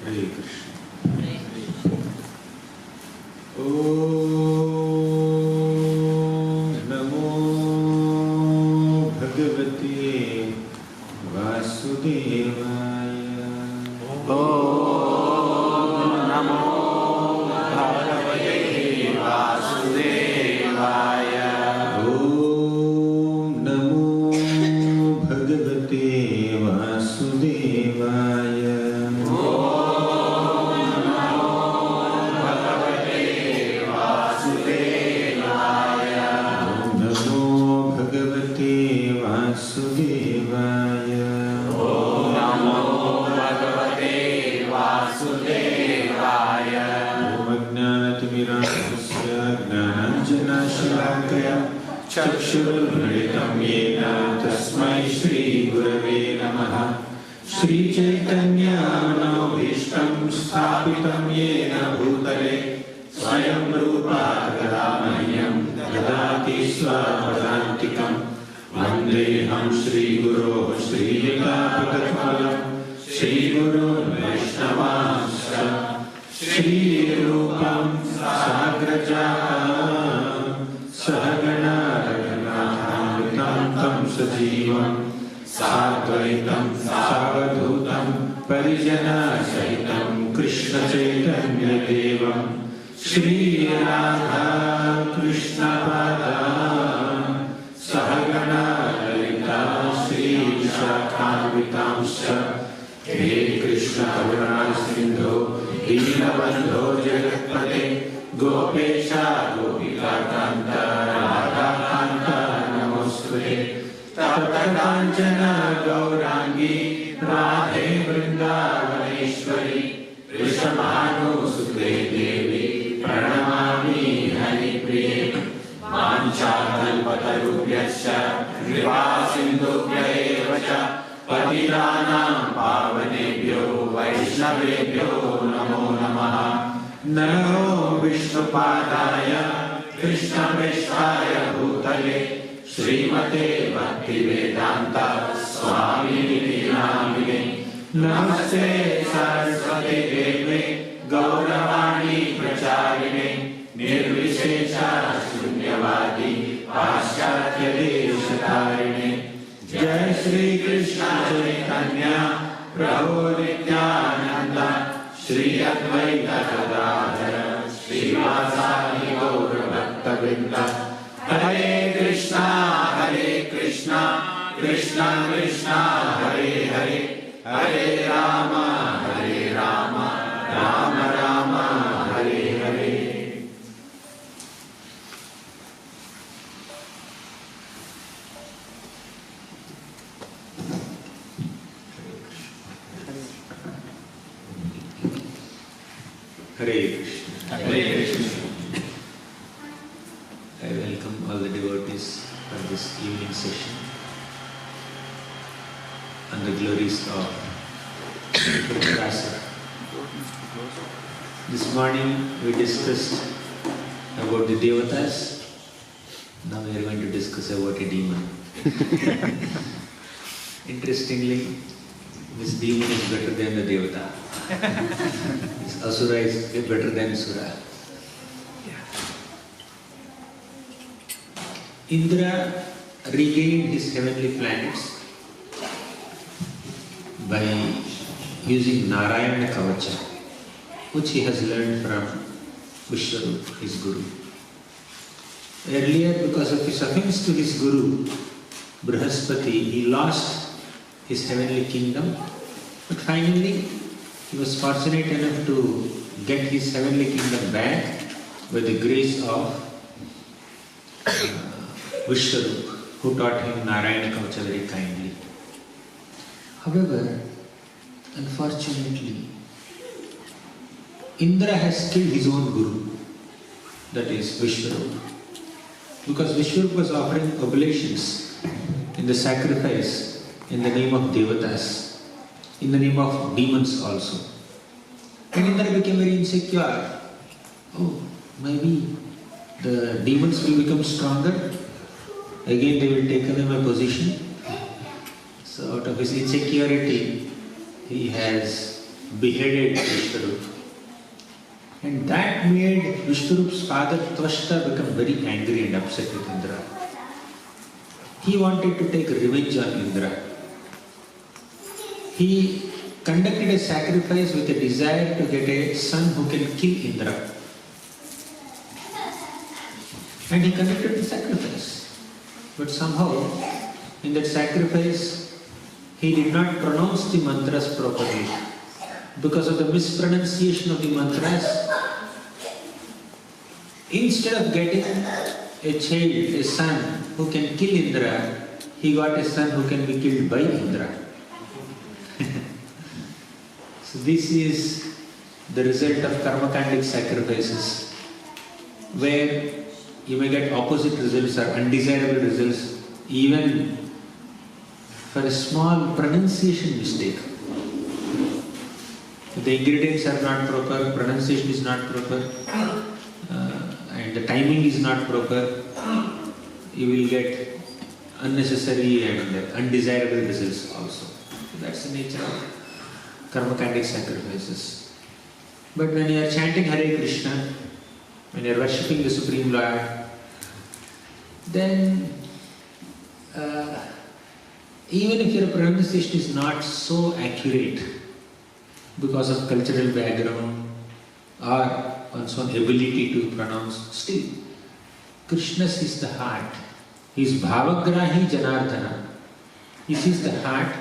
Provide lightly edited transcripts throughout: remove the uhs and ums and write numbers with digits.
Hare Krishna. Om Namo Bhagavate Vasudevaya. Om Namo Bhagavate Vasudevaya. Om Namo Bhagavate Vasudevaya. चक्षुर्भृतं येन तस्मै श्री गुरवे नमः। श्री चैतन्य मनोभीष्टं स्थापितं येन भूतले स्वयं रूपा कदा मह्यं ददाति स्वपदान्तिकं। वन्देऽहं श्रीगुरोः श्रीयुतापदकमलं श्रीगुरोन् वैष्णवांश्च श्रीरूपं साग्रजातं सहगणा रघुनाथामृतं तं सजीवं साद्वैतं सावधूतं परिजनसहितं कृष्णचैतन्यदेवं श्रीराधा कृष्णपादान् सहगणा ललिता श्रीविशाखान्वितांश्च। हे कृष्ण करुणा सिन्धो दीनबन्धो जगत्पते गोपेशा गोपिकान्त राधाकान्त नमोस्तुते। तप्त काञ्चन गौराङ्गी राधे वृन्दावनेश्वरी वृषभानुसुते देवी प्रणमामि हरिप्रिये। वाञ्छाकल्पतरुभ्यश्च कृपासिन्धुभ्य एव च पतितानां पावनेभ्यो वैष्णवेभ्यो नमो नमः। नमो विष्णुपादाय कृष्णप्रेष्ठाय भूतले श्रीमते भक्तिवेदान्त स्वामिनिधि नामिने। नमस्ते सरस्वती देवे गौरवाणी प्रचारिणे निर्विशेषा शून्यवादी पाश्चात्य देशधारिणे। जय श्री कृष्ण चैतन्य प्रभु नित्यानंद श्री अद्वैत गदाधर श्रीवासादि गौर भक्तवृंद। हरे Krishna Krishna Krishna Hare Hare Hare Ram Ram Ram Hare Hare. Hare Krishna. Hare Krishna. I welcome all the devotees for this evening session on the glories of VRITRASURA. This morning we discussed about the devotas. Now we are going to discuss about a demon. Interestingly, this demon is better than the devata. This asura is better than sura. Indra regained his heavenly planets by using Narayana Kavacha, which he has learned from Vishwarupa, his guru. Earlier, because of his offense to his guru, Brihaspati, he lost his heavenly kingdom, but finally he was fortunate enough to get his heavenly kingdom back by the grace of Vishwarupa, who taught him Narayana Kavacha very kindly. However, unfortunately, Indra has killed his own guru, that is Vishwarupa. Because Vishwarupa was offering oblations in the sacrifice in the name of devatas, in the name of demons also. And Indra became very insecure. Oh, maybe the demons will become stronger. Again they will take away my position. So out of his insecurity, he has beheaded Vishwarup. And that made Vishwarup's father Tvashta become very angry and upset with Indra. He wanted to take revenge on Indra. He conducted a sacrifice with a desire to get a son who can kill Indra. And he conducted the sacrifice. But somehow, in that sacrifice, he did not pronounce the mantras properly. Because of the mispronunciation of the mantras, instead of getting a child, a son who can kill Indra, he got a son who can be killed by Indra. So this is the result of karmakandic sacrifices, where you may get opposite results or undesirable results even for a small pronunciation mistake. If the ingredients are not proper, pronunciation is not proper, and the timing is not proper, you will get unnecessary and undesirable results also. So that's the nature of karmakandic sacrifices. But when you are chanting Hare Krishna, when you are worshipping the Supreme Lord, then even if your pronunciation is not so accurate because of cultural background or one's own ability to pronounce, still Krishna sees the heart. He is Bhavagrahi Janardhana. He sees the heart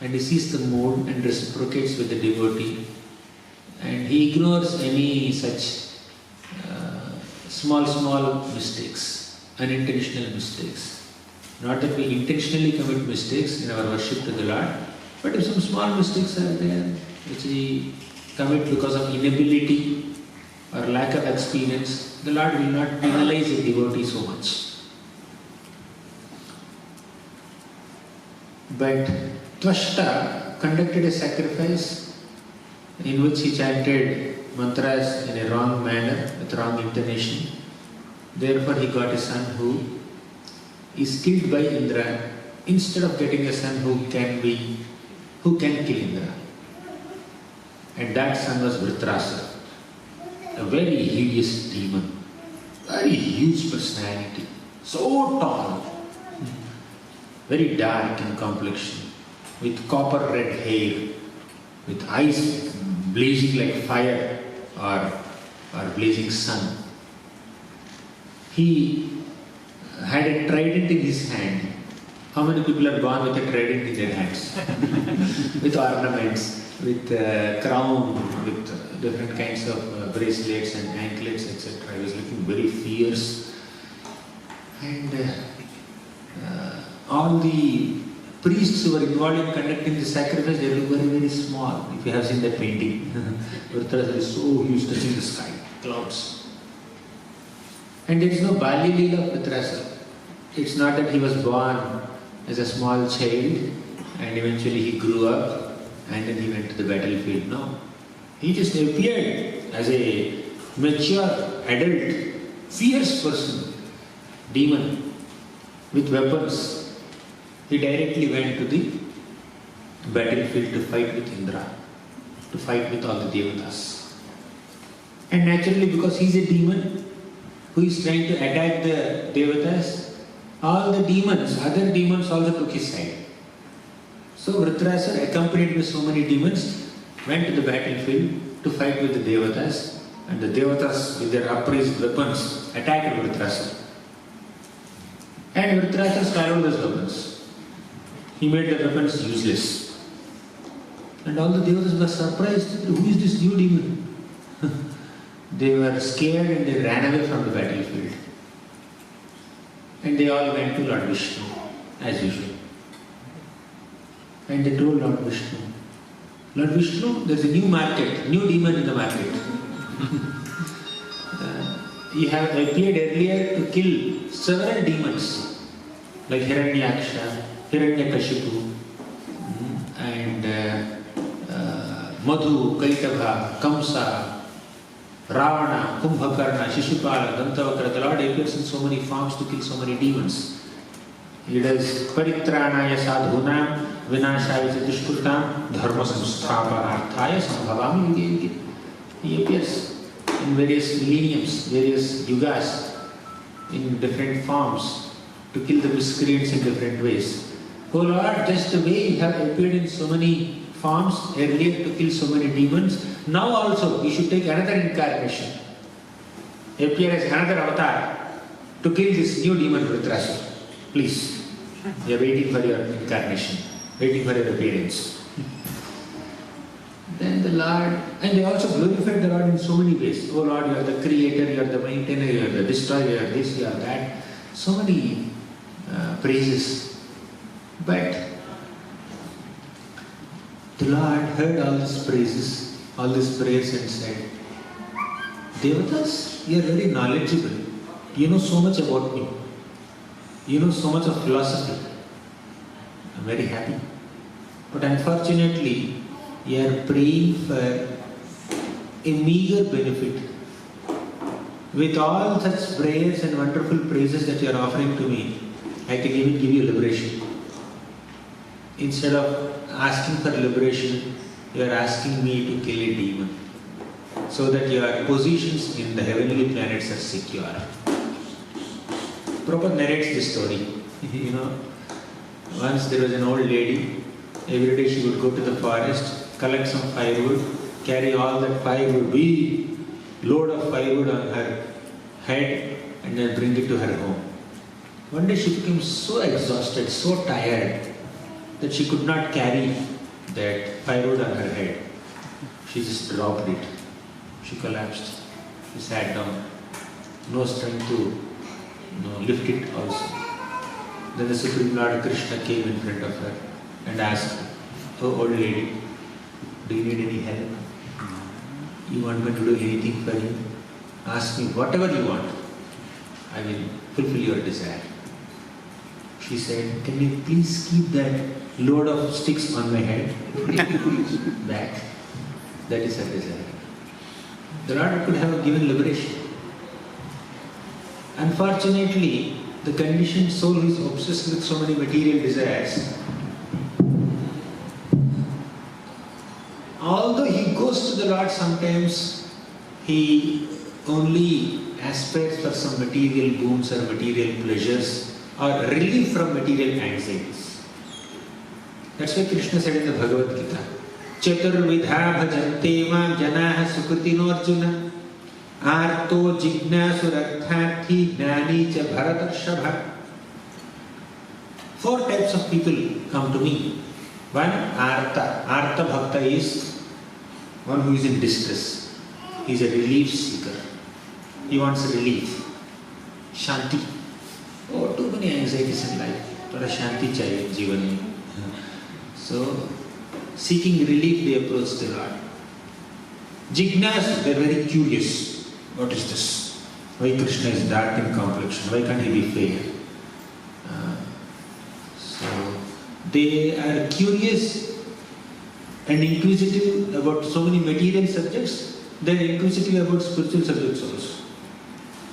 and he sees the mood and reciprocates with the devotee, and he ignores any such small mistakes, unintentional mistakes. Not that we intentionally commit mistakes in our worship to the Lord, but if some small mistakes are there which we commit because of inability or lack of experience, the Lord will not penalize a devotee so much. But Tvashta conducted a sacrifice in which he chanted mantras in a wrong manner, with wrong intonation. Therefore he got a son who is killed by Indra instead of getting a son who can kill Indra. And that son was VRITRASURA, a very hideous demon, very huge personality, so tall, very dark in complexion, with copper red hair, with eyes blazing like fire or blazing sun. He had a trident in his hand. How many people are born with a trident in their hands? With ornaments, with crown, with different kinds of bracelets and anklets, etc. He was looking very fierce. And all the priests who were involved in conducting the sacrifice, they look very, very small. If you have seen that painting, VRITRASURA is so huge, touching the sky, clouds. And there is no Bali Leela of VRITRASURA. It's not that he was born as a small child and eventually he grew up and then he went to the battlefield. No. He just appeared as a mature, adult, fierce person, demon, with weapons. He directly went to the battlefield to fight with Indra, to fight with all the devatas. And naturally, because he is a demon who is trying to attack the devatas, all the demons, other demons also took his side. So VRITRASURA, accompanied with so many demons, went to the battlefield to fight with the devatas, and the devatas with their upraised weapons attacked VRITRASURA. And VRITRASURA swallowed those weapons. He made the weapons useless. And all the devatas were surprised. Who is this new demon? They were scared and they ran away from the battlefield. And they all went to Lord Vishnu, as usual. And they told Lord Vishnu, Lord Vishnu, there is a new market, new demon in the market. You have appeared earlier to kill several demons, like Hiranyaksha, Hiranyakashipu, and Madhu, Kaitava, Kamsa, Ravana, Kumbhakarna, Shishupala, Dantavakra. The Lord appears in so many forms to kill so many demons. He does Paritranaya Sadhunam, Vinashaya Dushkrutam Dharma Samsthapanarthaya Sambhavami Yuge Yuge. He appears in various millenniums, various yugas, in different forms to kill the miscreants in different ways. Oh Lord, just the way you have appeared in so many forms earlier to kill so many demons, now also you should take another incarnation. Appear as another avatar to kill this new demon VRITRASURA. Please, we are waiting for your incarnation, waiting for your appearance. Then the Lord, and they also glorified the Lord in so many ways. Oh Lord, you are the creator, you are the maintainer, you are the destroyer, you are this, you are that. So many praises. But the Lord heard all these praises, all these prayers and said, Devatas, you are very knowledgeable. You know so much about me. You know so much of philosophy. I am very happy. But unfortunately, you are praying for a meager benefit. With all such prayers and wonderful praises that you are offering to me, I can even give you liberation. Instead of asking for liberation, you are asking me to kill a demon, so that your positions in the heavenly planets are secure. Prabhupada narrates this story. Once there was an old lady. Every day she would go to the forest, collect some firewood, carry all that firewood, big load of firewood on her head, and then bring it to her home. One day she became so exhausted, so tired, that she could not carry that firewood on her head. She just dropped it. She collapsed. She sat down. No strength to lift it also. Then the Supreme Lord Krishna came in front of her and asked, "Oh old lady, do you need any help? You want me to do anything for you? Ask me whatever you want. I will fulfill your desire." She said, "Can you please keep that load of sticks on my head back?" That is her desire. The Lord could have given liberation. Unfortunately, the conditioned soul who is obsessed with so many material desires, although he goes to the Lord sometimes, he only aspires for some material boons or material pleasures or relief from material anxieties. That's why Krishna said in the Bhagavad Gita, Chaturvidha bhajante mam janaha sukritino arjuna arto jignasur gnani cha bharatarshabha. 4 types of people come to me. One, arta. Arta bhakta is one who is in distress. He is a relief seeker. He wants relief. Shanti. Oh, too many anxieties in life. Thoda shanti chahiye जीवन में. So, seeking relief, they approach the Lord. Jignas, they are very curious. What is this? Why Krishna is dark in complexion? Why can't he be fair? So, they are curious and inquisitive about so many material subjects. They are inquisitive about spiritual subjects also.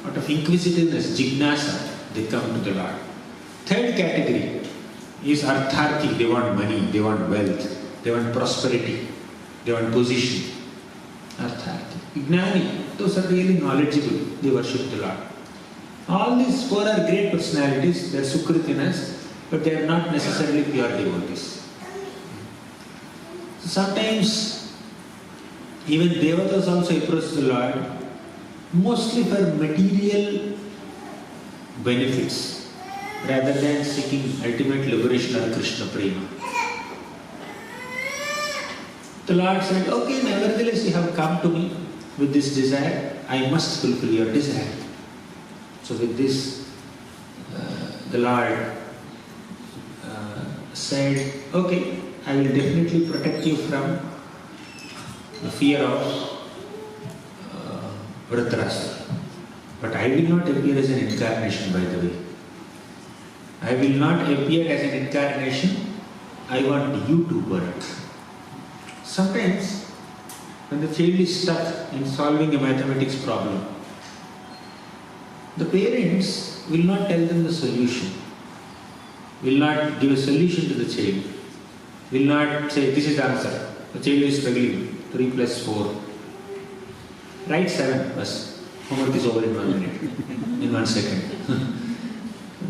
Out of inquisitiveness, jignasa, they come to the Lord. Third category is artharthi. They want money, they want wealth, they want prosperity, they want position. Artharthi. Gnani, those are really knowledgeable. They worship the Lord. All these 4 are great personalities. They are sukritinas, but they are not necessarily pure devotees. So sometimes even devatas also approach the Lord mostly for material benefits rather than seeking ultimate liberation or Krishna prema. The Lord said, "Okay, nevertheless you have come to me with this desire, I must fulfill your desire." So with this, the Lord said, "Okay, I will definitely protect you from the fear of VRITRASURA. But I will not appear as an incarnation, by the way. I will not appear as an incarnation. I want you to work." Sometimes, when the child is stuck in solving a mathematics problem, the parents will not tell them the solution, will not give a solution to the child. will not say, this is the answer. The child is struggling. 3 plus 4. Write 7 first. Homework is over in 1 minute, in 1 second.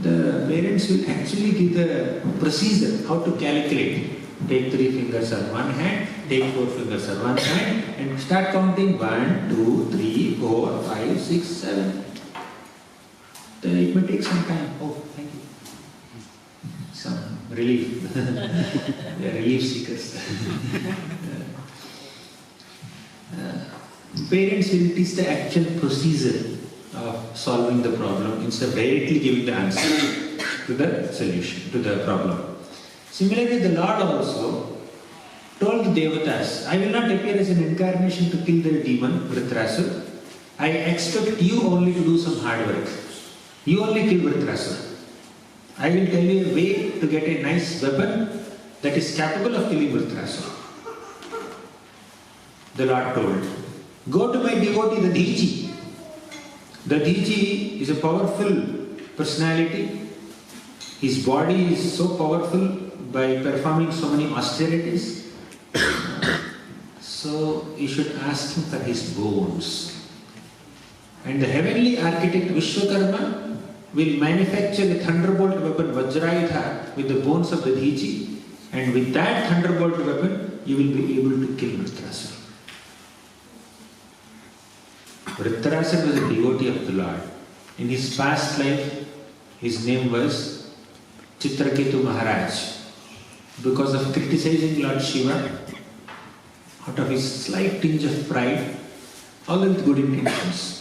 The parents will actually give the procedure, how to calculate. Take 3 fingers on one hand, take 4 fingers on one hand, and start counting 1, 2, 3, 4, 5, 6, 7. It may take some time. Oh, thank you. Some relief. They are relief seekers. Parents will teach the actual procedure of solving the problem instead of directly giving the answer to the solution, to the problem. Similarly, the Lord also told the Devatas, I will not appear as an incarnation to kill the demon, VRITRASURA. I expect you only to do some hard work. You only kill VRITRASURA. I will tell you a way to get a nice weapon that is capable of killing VRITRASURA. The Lord told, go to my devotee, the Dheji. The Dheji is a powerful personality. His body is so powerful by performing so many austerities. So you should ask him for his bones. And the heavenly architect Vishwakarma will manufacture a Thunderbolt Weapon Vajrayudha with the bones of the Dheji, and with that Thunderbolt Weapon you will be able to kill VRITRASURA. VRITRASURA was a devotee of the Lord. In his past life, his name was Chitraketu Maharaj. Because of criticizing Lord Shiva, out of his slight tinge of pride, although with good intentions,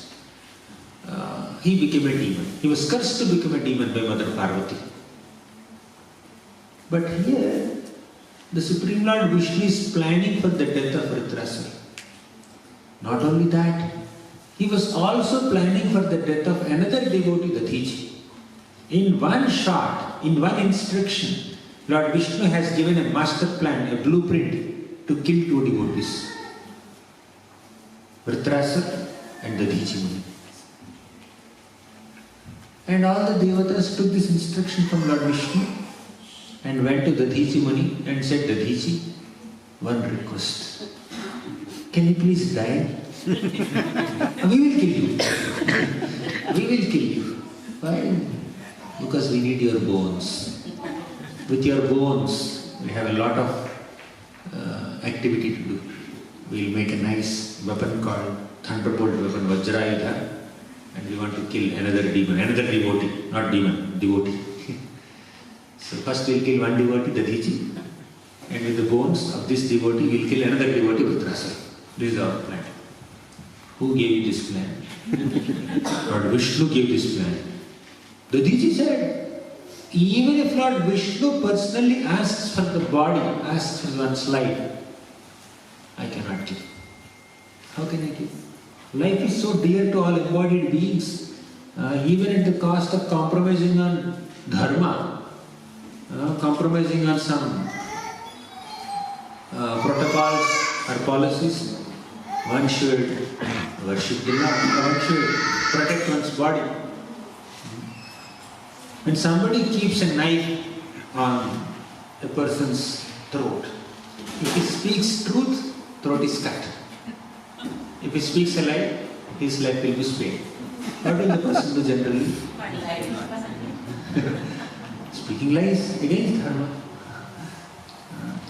he became a demon. He was cursed to become a demon by Mother Parvati. But here, the Supreme Lord Vishnu is planning for the death of VRITRASURA. Not only that, he was also planning for the death of another devotee, the Dheji. In one shot, in one instruction, Lord Vishnu has given a master plan, a blueprint to kill 2 devotees, VRITRASURA and the Dheji Muni. And all the devatas took this instruction from Lord Vishnu and went to the Dheji Muni and said, the Dheji, one request. Can you please die? We will kill you. We will kill you. Why? Because we need your bones. With your bones, we have a lot of activity to do. We will make a nice weapon called Thunderbolt Weapon Vajrayudha, and we want to kill another demon, another devotee, not demon, devotee. So first we will kill one devotee, the Dheji, and with the bones of this devotee, we will kill another devotee, VRITRASURA. This is our plan. Who gave you this plan? Lord Vishnu gave this plan. The Dheji said, even if Lord Vishnu personally asks for the body, asks for one's life, I cannot give. How can I give? Life is so dear to all embodied beings, even at the cost of compromising on dharma, compromising on some protocols or policies. One should worship the Lord, one should protect one's body. When somebody keeps a knife on a person's throat, if he speaks truth, throat is cut. If he speaks a lie, his life will be spared. What will the person do generally? Speaking lies against dharma.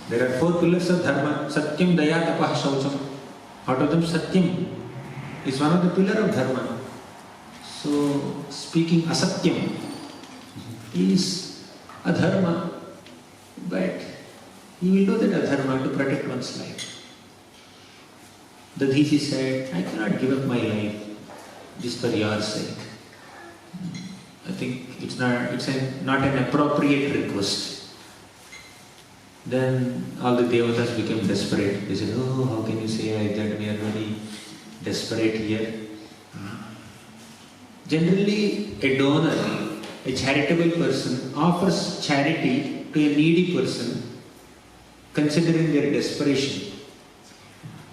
There are 4 pillars of dharma: Satyam, Daya, Tapa, Shaucham. Out of them, Satyam is one of the pillars of dharma. So, speaking asatyam is adharma, but you will do that adharma to protect one's life. The Dheji said, I cannot give up my life just for your sake. I think it's not an appropriate request. Then all the devatas became desperate. They said, oh, how can you say like that? We are very desperate here. Generally, a donor, a charitable person, offers charity to a needy person, considering their desperation.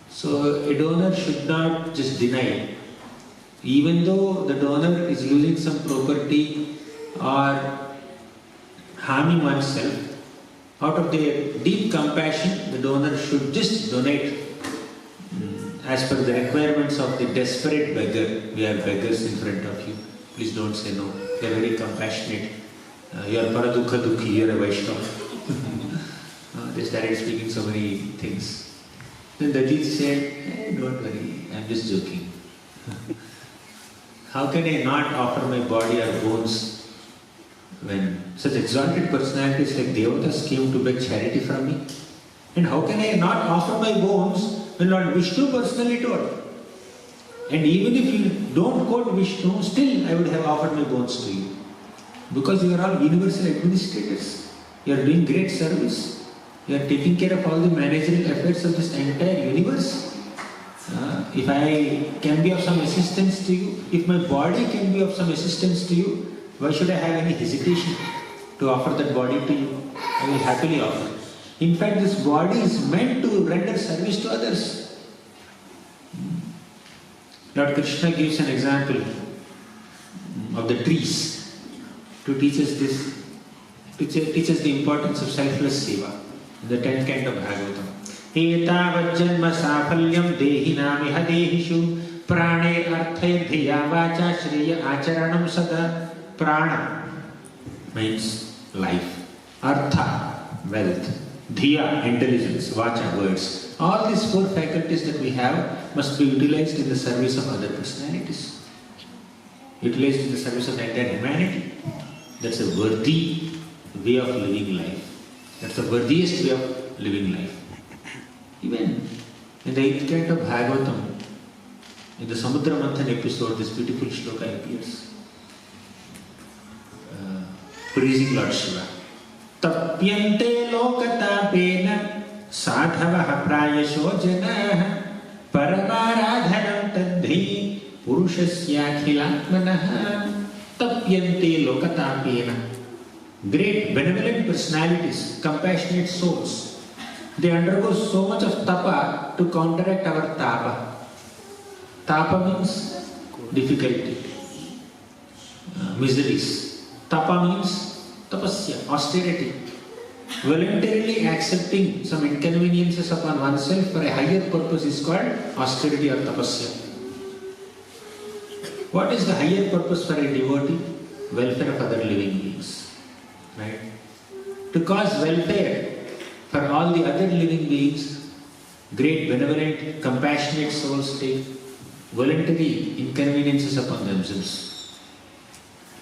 So a donor should not just deny. Even though the donor is losing some property or harming oneself, Out of their deep compassion, the donor should just donate as per the requirements of the desperate beggar. We are beggars in front of you. Please don't say no. They are very compassionate. You are Paradukha Dukhi, you are a Vaishnava. They started speaking so many things. Then Dajit said, hey, don't worry, I am just joking. How can I not offer my body or bones when such exalted personalities like Devatas came to beg charity from me? And how can I not offer my bones when Lord Vishnu personally told? And even if you don't quote Vishnu, still I would have offered my bones to you. Because you are all universal administrators. You are doing great service. You are taking care of all the managerial affairs of this entire universe. If I can be of some assistance to you, if my body can be of some assistance to you, why should I have any hesitation to offer that body to you? I will happily offer. In fact, this body is meant to render service to others. Lord Krishna gives an example of the trees to teach us this, to teach us the importance of selfless seva. In the 10th canto of Bhagavatam. Etavajjanma safalyam dehinamiha dehishu prane arthe dhiya vacha shriya acharanam sada. Prana means life, artha, wealth, dhiya, intelligence, vacha, words. All these four faculties that we have must be utilized in the service of other personalities. Utilized in the service of the entire humanity. That's a worthy way of living life. That's the worthiest way of living life. Even in the 8th canto of Bhagavatam, in the Samudra Manthan episode, this beautiful shloka appears. Praising Lord Shiva. Tapyante lokatapena sadhavaha prayasho janah paramaradhanam tadhi purushasya akhilatmanaha. Tapyante lokatapena. Great benevolent personalities, compassionate souls, they undergo so much of tapa to counteract our tapa. Tapa means difficulty, miseries. Tapa means tapasya, austerity. Voluntarily accepting some inconveniences upon oneself for a higher purpose is called austerity or tapasya. What is the higher purpose for a devotee? Welfare of other living beings. Right? To cause welfare for all the other living beings, great benevolent, compassionate souls take voluntary inconveniences upon themselves.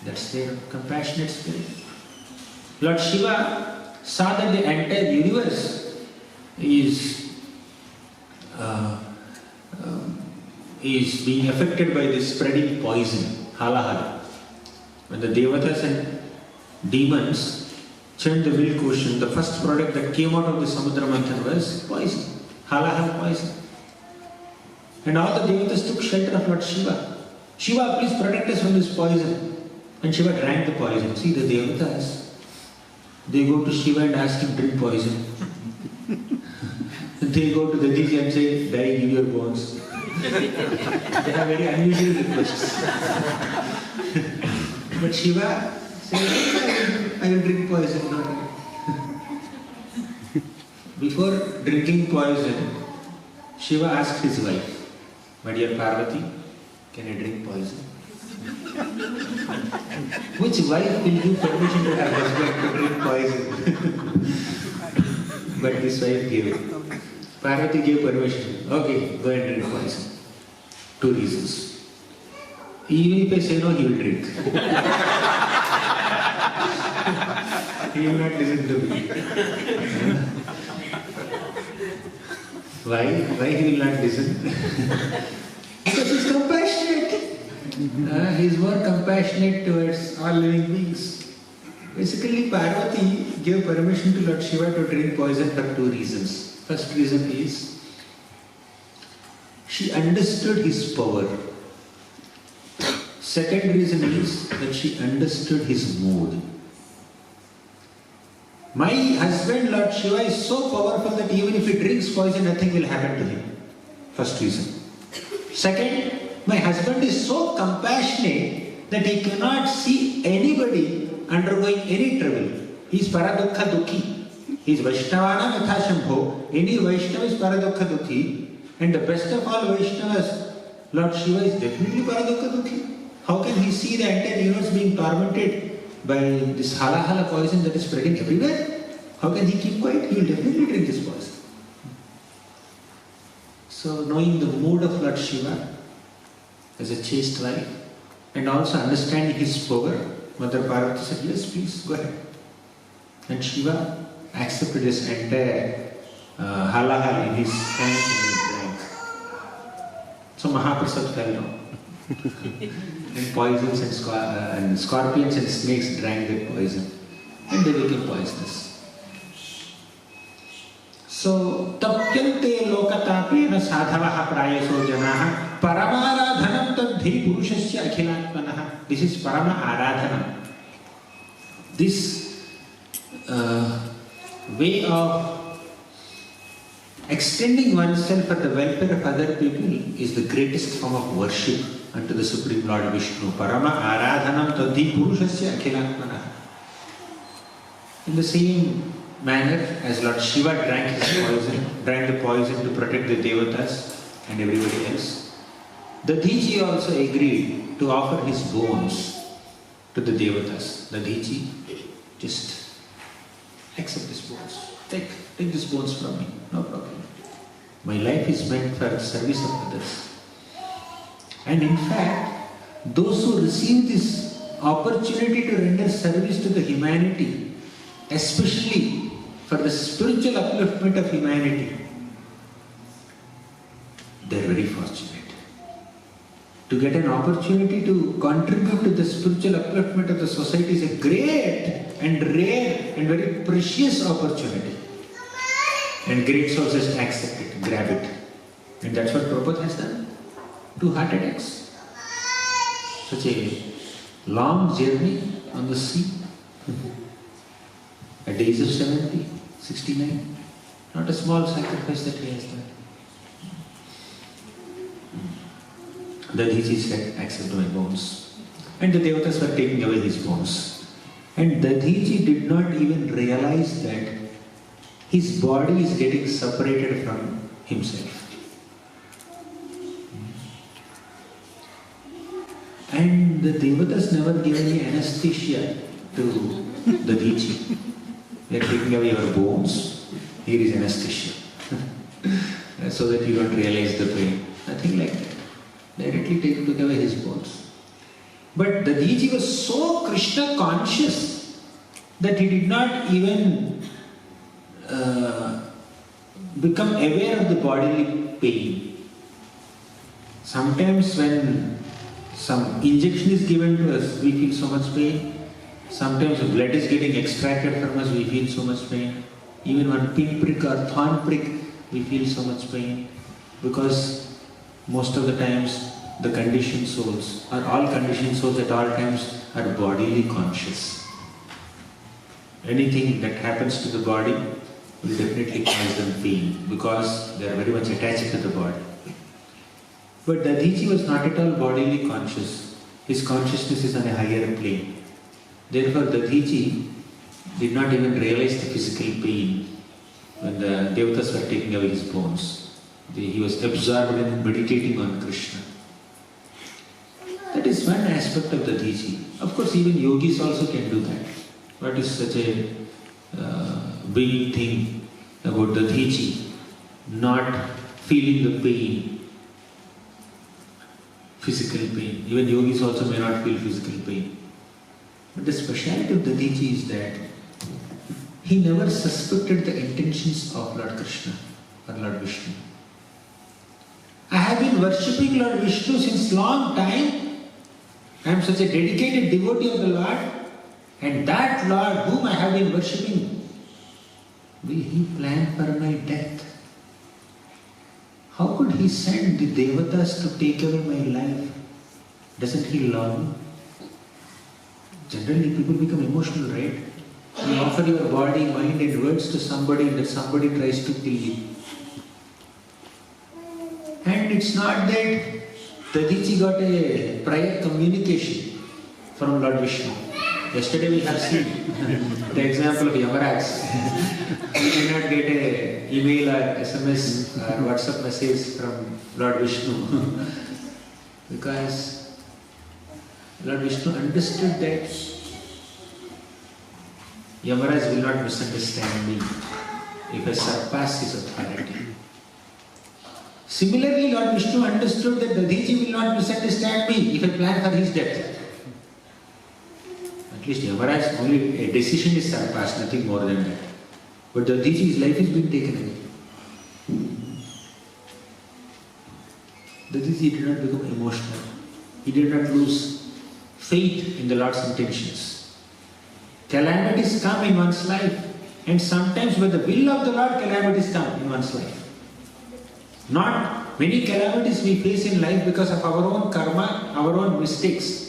That's their compassionate spirit. Lord Shiva saw that the entire universe is being affected by this spreading poison, halahala. When the Devatas and demons chant the milk ocean, the first product that came out of the Samudra Manthan was poison, halahala poison. And all the Devatas took shelter of Lord Shiva. Shiva, please protect us from this poison. And Shiva drank the poison. See, the Devatas, they go to Shiva and ask him to drink poison. They go to the Diji and say, die, give your bones. They have very unusual requests. But Shiva says, I will drink poison. No. Before drinking poison, Shiva asked his wife, my dear Parvati, can I drink poison? Which wife will give permission to her husband to drink poison? But this wife gave it. Parvati gave permission. Okay, go and drink poison. 2 reasons. Even if I say no, he will drink. He will not listen to me. Why? Why he will not listen? Because he is compassionate. He is more compassionate towards all living beings. Basically, Parvati gave permission to Lord Shiva to drink poison for 2 reasons. First reason is, she understood his power. Second reason is that she understood his mood. My husband, Lord Shiva, is so powerful that even if he drinks poison, nothing will happen to him. First reason. Second, my husband is so compassionate that he cannot see anybody undergoing any trouble. He is paradukha dukhi. He is Vaishnavana Yatha Shambho. Any Vaishnava is Paradukha Dukhi. And the best of all Vaishnavas, Lord Shiva is definitely Paradukha Dukhi. How can he see the entire universe being tormented by this hala poison that is spreading everywhere? How can he keep quiet? He will definitely drink this poison. So knowing the mood of Lord Shiva as a chaste wife and also understanding his power, Mother Parvati said, yes, please, go ahead. And Shiva accepted this entire hala in his hands and he drank. So Mahaprasad fell down. And poisons and scorpions and snakes drank that poison. And they became poisonous. So, tapyante lokatapena sadhavaha prayaso janaha paramaradhanam tadhi purushasya akhilatmanaha. This is parama aradhanam. This way of extending oneself for the welfare of other people is the greatest form of worship unto the Supreme Lord Vishnu. Parama aradhanam tadhi purushasya akhilatmanaha. In the same manner as Lord Shiva drank the poison to protect the devatas and everybody else, Dadhiji also agreed to offer his bones to the devatas. Dadhiji, just accept these bones. Take these bones from me, no problem. My life is meant for the service of others. And in fact, those who receive this opportunity to render service to the humanity, especially for the spiritual upliftment of humanity, they are very fortunate. To get an opportunity to contribute to the spiritual upliftment of the society is a great and rare and very precious opportunity. And great souls just accept it, grab it. And that's what Prabhupada has done. 2 heart attacks. Such a long journey on the sea. At the age of 70, 69, not a small sacrifice that he has done. Dadhiji said, accept my bones. And the devatas were taking away his bones. And Dadhiji did not even realize that his body is getting separated from himself. And the devatas never gave any anesthesia to Dadhiji. They are taking away your bones. Here is anesthesia. So that you don't realize the pain. Nothing like that. Directly took away his bones. But Dadhiji was so Krishna conscious that he did not even become aware of the bodily pain. Sometimes when some injection is given to us, we feel so much pain. Sometimes blood is getting extracted from us, we feel so much pain. Even one pinprick or thorn prick, we feel so much pain. Because most of the times, the conditioned souls, or all conditioned souls at all times, are bodily conscious. Anything that happens to the body will definitely cause them pain, because they are very much attached to the body. But Dadhiji was not at all bodily conscious. His consciousness is on a higher plane. Therefore, Dadhiji did not even realize the physical pain when the devatas were taking away his bones. He was absorbed in meditating on Krishna. That is one aspect of Dadhiji. Of course, even yogis also can do that. What is such a big thing about Dadhiji not feeling the pain, physical pain? Even yogis also may not feel physical pain. But the speciality of Dadhiji is that he never suspected the intentions of Lord Krishna or Lord Vishnu. I have been worshipping Lord Vishnu since long time. I am such a dedicated devotee of the Lord, and that Lord whom I have been worshipping, will he plan for my death? How could he send the devatas to take away my life? Doesn't he love me? Generally, people become emotional, right? You offer your body, mind and words to somebody and that somebody tries to kill you. And it's not that Dadhiji got a prior communication from Lord Vishnu. Yesterday we have seen the example of Yamaraj. You cannot get an email or SMS or WhatsApp message from Lord Vishnu because Lord Vishnu understood that Yamaraj will not misunderstand me if I surpass his authority. Similarly, Lord Vishnu understood that Devotee will not misunderstand me if I plan for his death. At least Yamaraj, only a decision is surpassed, nothing more than that. But Devotee's life is being taken away. Devotee did not become emotional. He did not lose faith in the Lord's intentions. Calamities come in one's life, and sometimes by the will of the Lord, calamities come in one's life. Not many calamities we face in life because of our own karma, our own mistakes.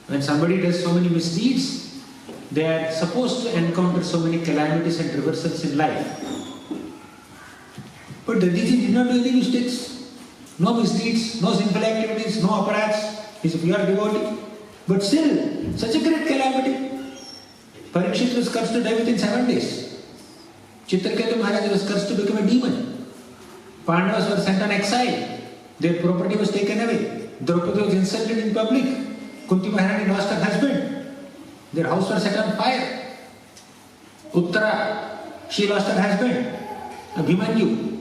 When somebody does so many misdeeds, they are supposed to encounter so many calamities and reversals in life. But Devotee did not do any mistakes, no misdeeds, no sinful activities, no aparats. He is a pure devotee. But still, such a great calamity. Parikshit was cursed to die within 7 days. Chitraketu Maharaj was cursed to become a demon. Pandavas were sent on exile. Their property was taken away. Draupadi was insulted in public. Kunti Maharani lost her husband. Their house was set on fire. Uttara, she lost her husband. Abhimanyu.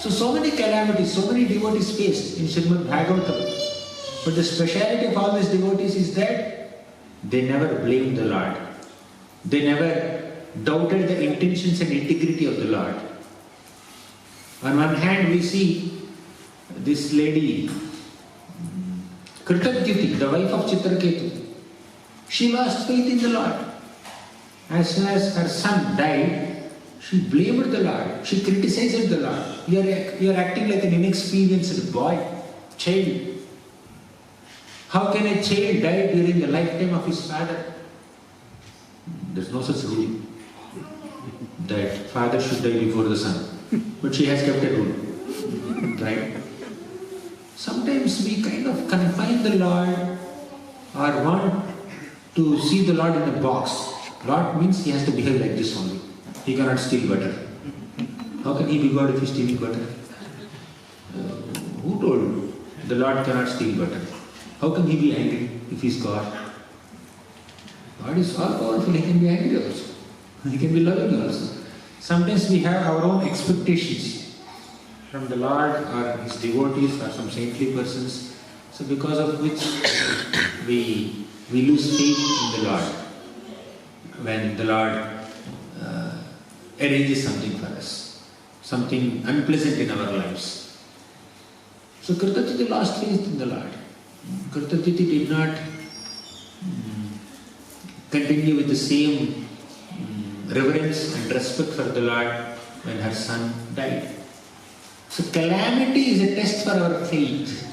So many calamities, so many devotees faced in Srimad Bhagavatam. But the speciality of all these devotees is that they never blamed the Lord. They never doubted the intentions and integrity of the Lord. On one hand, we see this lady, Kritadyuti, the wife of Chitraketu. She lost faith in the Lord. As soon as her son died, she blamed the Lord. She criticized the Lord. You are acting like an inexperienced boy, child. How can a child die during the lifetime of his father? There is no such rule that father should die before the son. But she has kept a rule. Right? Sometimes we kind of confine the Lord or want to see the Lord in a box. Lord means he has to behave like this only. He cannot steal butter. How can he be God if he is stealing butter? Who told the Lord cannot steal butter? How can he be angry if he is God? God is all powerful, he can be angry also. He can be loving also. Sometimes we have our own expectations from the Lord or his devotees or some saintly persons. So because of which we lose faith in the Lord when the Lord arranges something for us, something unpleasant in our lives. So Kritadyuti lost faith in the Lord. Kritadyuti did not continue with the same reverence and respect for the Lord when her son died. So calamity is a test for our faith.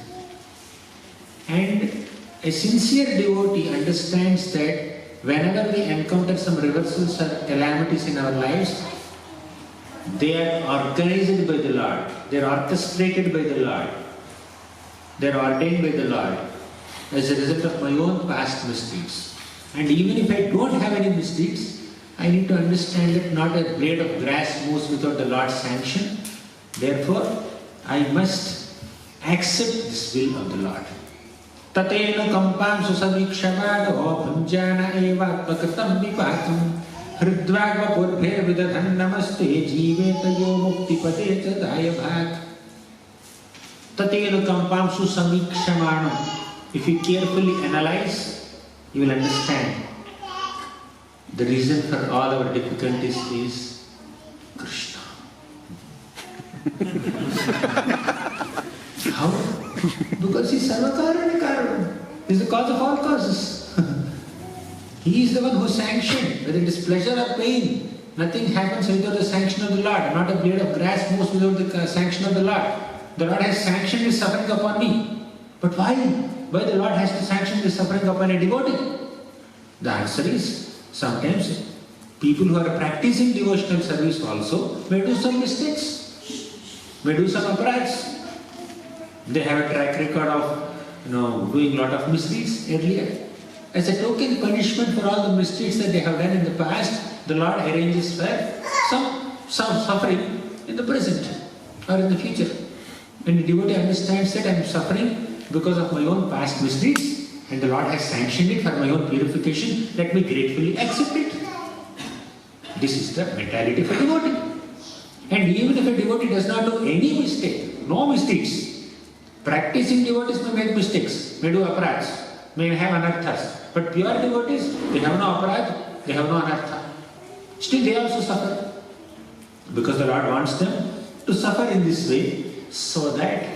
And a sincere devotee understands that whenever we encounter some reversals or calamities in our lives, they are organized by the Lord, they are orchestrated by the Lord, they are ordained by the Lord as a result of my own past misdeeds. And even if I don't have any misdeeds, I need to understand that not a blade of grass moves without the Lord's sanction. Therefore, I must accept this will of the Lord. Tatena kampam susavikshavago bhunjana eva pakritam vipakam hridvagva purbhe vidadhan namaste jivetayo mukti pate chadaya bhak. Tatena kampam susavikshamano. If you carefully analyze, you will understand the reason for all our difficulties is Krishna. How? Because he is Sarvakarana Karana. He is the cause of all causes. He is the one who sanctioned, whether it is pleasure or pain. Nothing happens without the sanction of the Lord. Not a blade of grass moves without the sanction of the Lord. The Lord has sanctioned his suffering upon me. But why? Why the Lord has to sanction the suffering upon a devotee? The answer is, sometimes people who are practicing devotional service also may do some mistakes, may do some aparats. They have a track record of doing a lot of misdeeds earlier. As a token punishment for all the misdeeds that they have done in the past, the Lord arranges for some suffering in the present or in the future. When the devotee understands that I am suffering because of my own past misdeeds and the Lord has sanctioned it for my own purification, let me gratefully accept it. This is the mentality of a devotee. And even if a devotee does not do any mistake, no mistakes, practicing devotees may make mistakes, may do aparadhas, may have anarthas. But pure devotees, they have no aparadha, they have no anartha. Still they also suffer. Because the Lord wants them to suffer in this way so that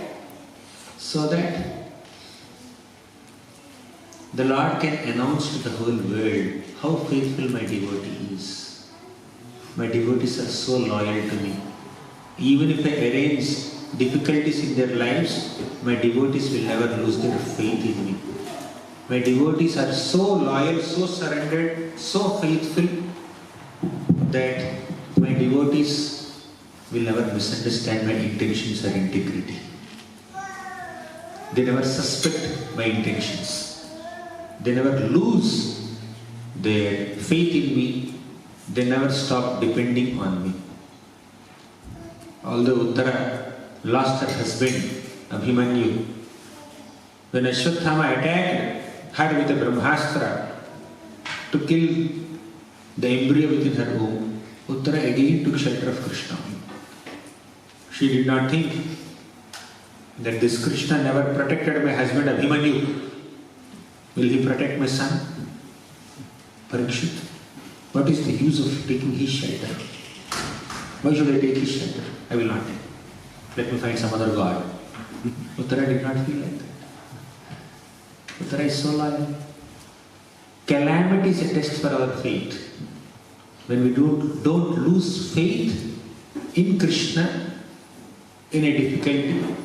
the Lord can announce to the whole world how faithful my devotee is. My devotees are so loyal to me. Even if I arrange difficulties in their lives, my devotees will never lose their faith in me. My devotees are so loyal, so surrendered, so faithful that my devotees will never misunderstand my intentions or integrity. They never suspect my intentions. They never lose their faith in me. They never stop depending on me. Although Uttara lost her husband, Abhimanyu, when Ashwatthama attacked her with a Brahmastra to kill the embryo within her womb, Uttara again took shelter of Krishna. She did not think that this Krishna never protected my husband Abhimanyu. Will he protect my son? Parikshit, what is the use of taking his shelter? Why should I take his shelter? I will not take. Let me find some other god. Uttara did not feel like that. Uttara is so loyal. Calamity is a test for our faith. When we don't lose faith in Krishna in a difficulty,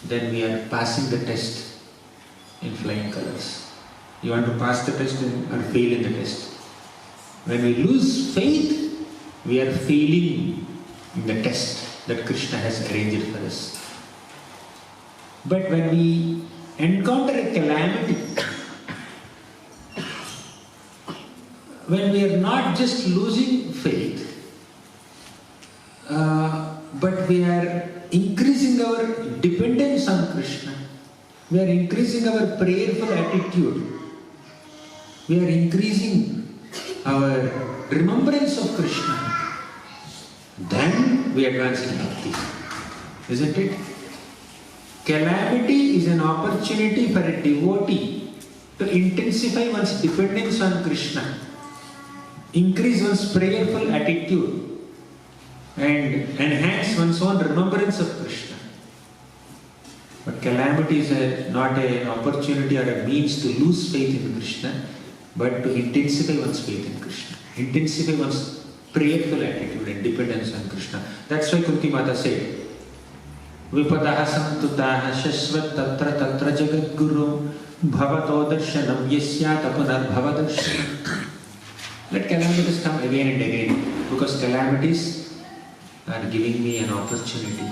then we are passing the test in flying colors. You want to pass the test or fail in the test. When we lose faith, we are failing in the test that Krishna has arranged for us. But when we encounter a calamity, when we are not just losing faith, but we are increasing our dependence on Krishna, we are increasing our prayerful attitude, we are increasing our remembrance of Krishna, then we advance in bhakti. Isn't it? Calamity is an opportunity for a devotee to intensify one's dependence on Krishna, increase one's prayerful attitude, and enhance one's own remembrance of Krishna. But calamity is not an opportunity or a means to lose faith in Krishna, but to intensify one's faith in Krishna, intensify one's prayerful attitude and dependence on Krishna. That's why Kunti Mata said, Vipadaha santutaha shashvat tatra tatra jagat guru bhavato darshanam yasyat apunar bhavadarshanam. Let calamities come again and again, because calamities are giving me an opportunity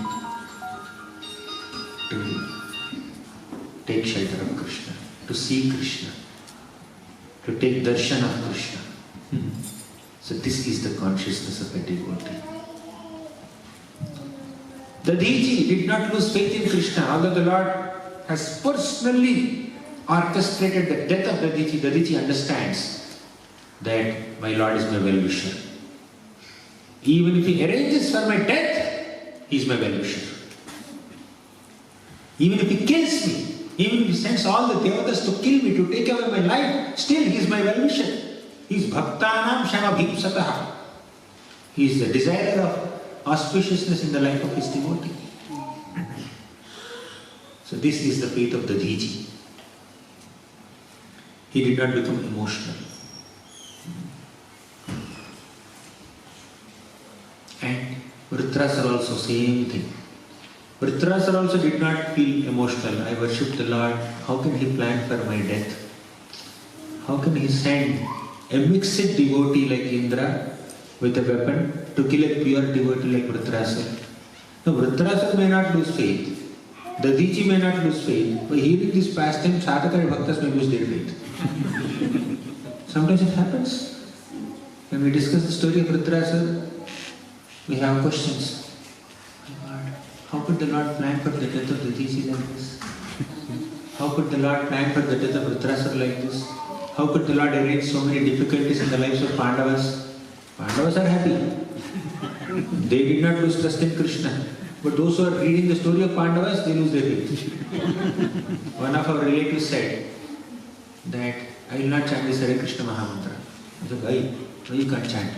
to take shelter of Krishna, to see Krishna, to take darshan of Krishna. So this is the consciousness of a devotee. The Deji did not lose faith in Krishna, although the Lord has personally orchestrated the death of the Deji understands that my Lord is my well-wisher. Even if he arranges for my death, he is my well-wisher. Even if he kills me, even if he sends all the devatas to kill me, to take away my life, still he is my well-wisher. He is bhaktanam shamabhipsataha. He is the desire of auspiciousness in the life of his devotee. So this is the faith of the Deji. He did not become emotional. And VRITRASURA also same thing. VRITRASURA also did not feel emotional. I worship the Lord. How can he plan for my death? How can he send a mixed devotee like Indra with a weapon to kill a pure devotee like VRITRASURA? No, VRITRASURA may not lose faith. The Deji may not lose faith. By hearing this pastime, sadhaka and bhaktas may lose their faith. Sometimes it happens. When we discuss the story of VRITRASURA, we have questions. My God, how could the Lord plan for the death of Devotee like this? How could the Lord plan for the death of VRITRASURA like this? How could the Lord arrange so many difficulties in the lives of Pandavas? Pandavas are happy. They did not lose trust in Krishna. But those who are reading the story of Pandavas, they lose their faith. One of our relatives said that I will not chant this Hare Krishna Mahamantra. I said, why? No, you can't chant.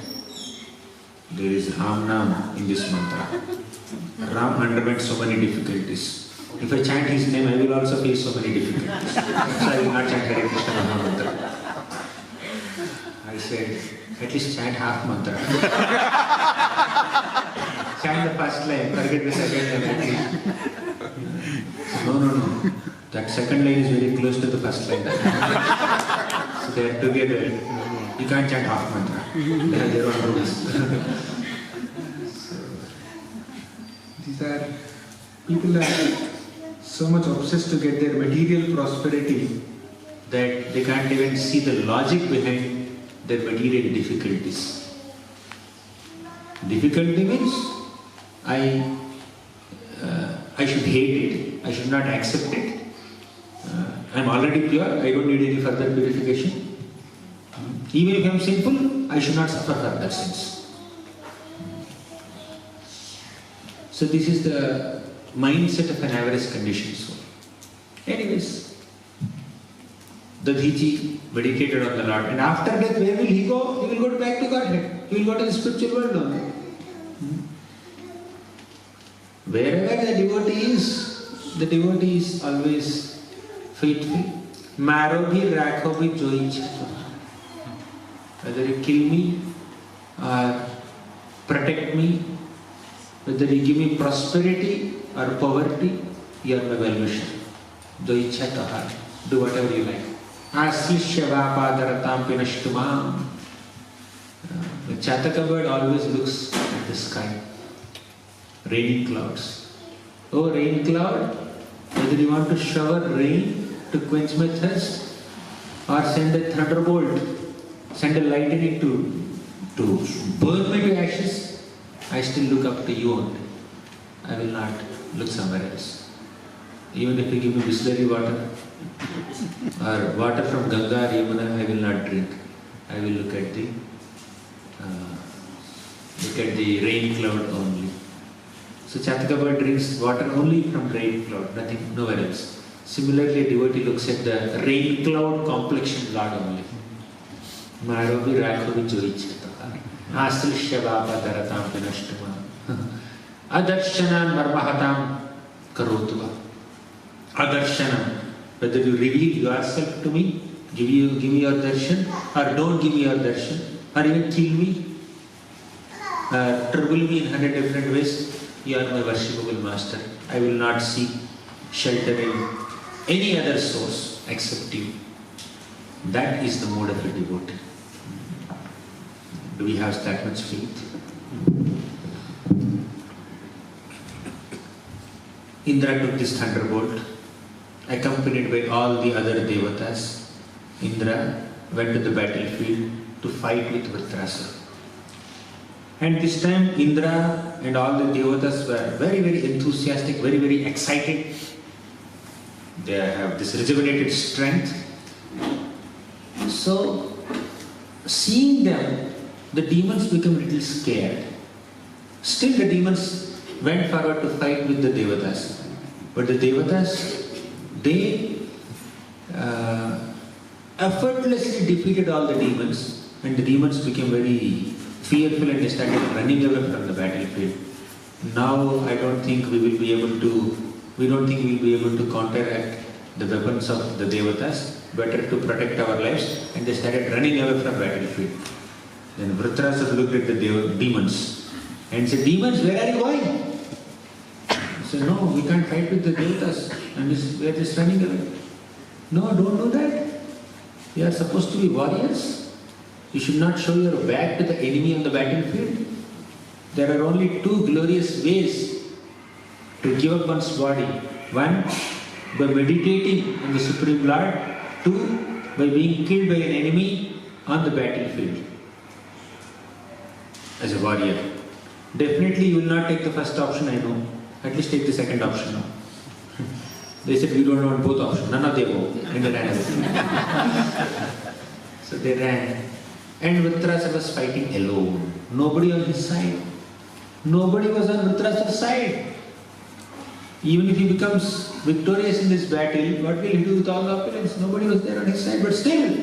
There is Ram Nam in this mantra. Ram underwent so many difficulties. If I chant his name, I will also face so many difficulties. So I will not chant Hare Krishna Mahamantra. I said, at least chant half mantra. Chant the first line, forget the second line. No. That second line is very close to the first line. So they are together. You can't chant half mantra. They have their own rules. So, these are people are so much obsessed to get their material prosperity that they can't even see the logic behind their material difficulties. Difficulty means I should hate it. I should not accept it. I am already pure. I don't need any further purification. Even if I am sinful, I should not suffer further sins. So this is the mindset of an average conditioned soul. Anyways, the Dhiji meditated on the Lord, and after death, where will he go? He will go back to Godhead. He will go to the spiritual world now. Wherever the devotee is always faithful. Maro bhi rakho bhi jo ichha. Whether you kill me or protect me, whether you give me prosperity or poverty, you are my well-wisher. Do ichha tahar. Do whatever you like. Aslishya vapādaratam pinashtumam. The Chataka bird always looks at the sky. Raining clouds. Oh, rain cloud, whether you want to shower rain to quench my thirst or send a thunderbolt, send a lightning to burn me to ashes, I still look up to you only. I will not look somewhere else. Even if you give me Bisleri water or water from Ganga or Yamuna, I will not drink. I will look at the rain cloud only. So Chataka bird drinks water only from rain cloud, nothing, nowhere else. Similarly, a devotee looks at the rain cloud complexion Lord only. Marovi rakhovi joichata. Aslishya vapādaratam pinashtuma. Adarshana marmahatam karotuva. Adarshana. Whether you reveal yourself to me, give me your darshan, or don't give me your darshan, or even kill me, trouble me in 100 different ways, you are my worshipable master. I will not seek shelter in any other source except you. That is the mode of a devotee. Do we have that much faith? Indra took this thunderbolt, accompanied by all the other devatas. Indra went to the battlefield to fight with VRITRASURA. And this time Indra and all the devatas were very, very enthusiastic, very, very excited. They have this rejuvenated strength. So, seeing them, the demons became a little scared. Still the demons went forward to fight with the devatas. But the devatas, they effortlessly defeated all the demons, and the demons became very fearful and they started running away from the battlefield. Now I don't think we will be able to counteract the weapons of the devatas. Better to protect our lives, and they started running away from battlefield. Then VRITRASURA looked at the demons and said, "Demons, where are you going?" He said, "No, we can't fight with the devatas, and we are just running away." "No, don't do that. You are supposed to be warriors. You should not show your back to the enemy on the battlefield. There are only two glorious ways to give up one's body. One, by meditating on the Supreme Lord. Two, by being killed by an enemy on the battlefield as a warrior. Definitely you will not take the first option, I know. At least take the second option now. They said we don't want both options. None of them go. And they ran away. So they ran. And VRITRASURA was fighting alone. Nobody on his side. Nobody was on VRITRASURA's side. Even if he becomes victorious in this battle, what will he do with all the opponents? Nobody was there on his side. But still,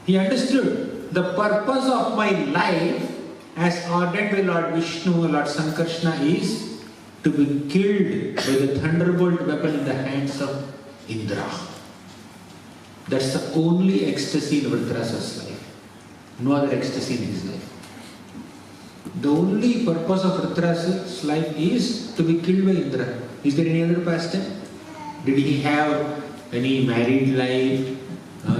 he understood the purpose of my life as ordained by Lord Vishnu or Lord Sankarshna is to be killed by the Thunderbolt Weapon in the hands of Indra. That's the only ecstasy in VRITRASURA's life. No other ecstasy in his life. The only purpose of VRITRASURA's life is to be killed by Indra. Is there any other pastime? Did he have any married life,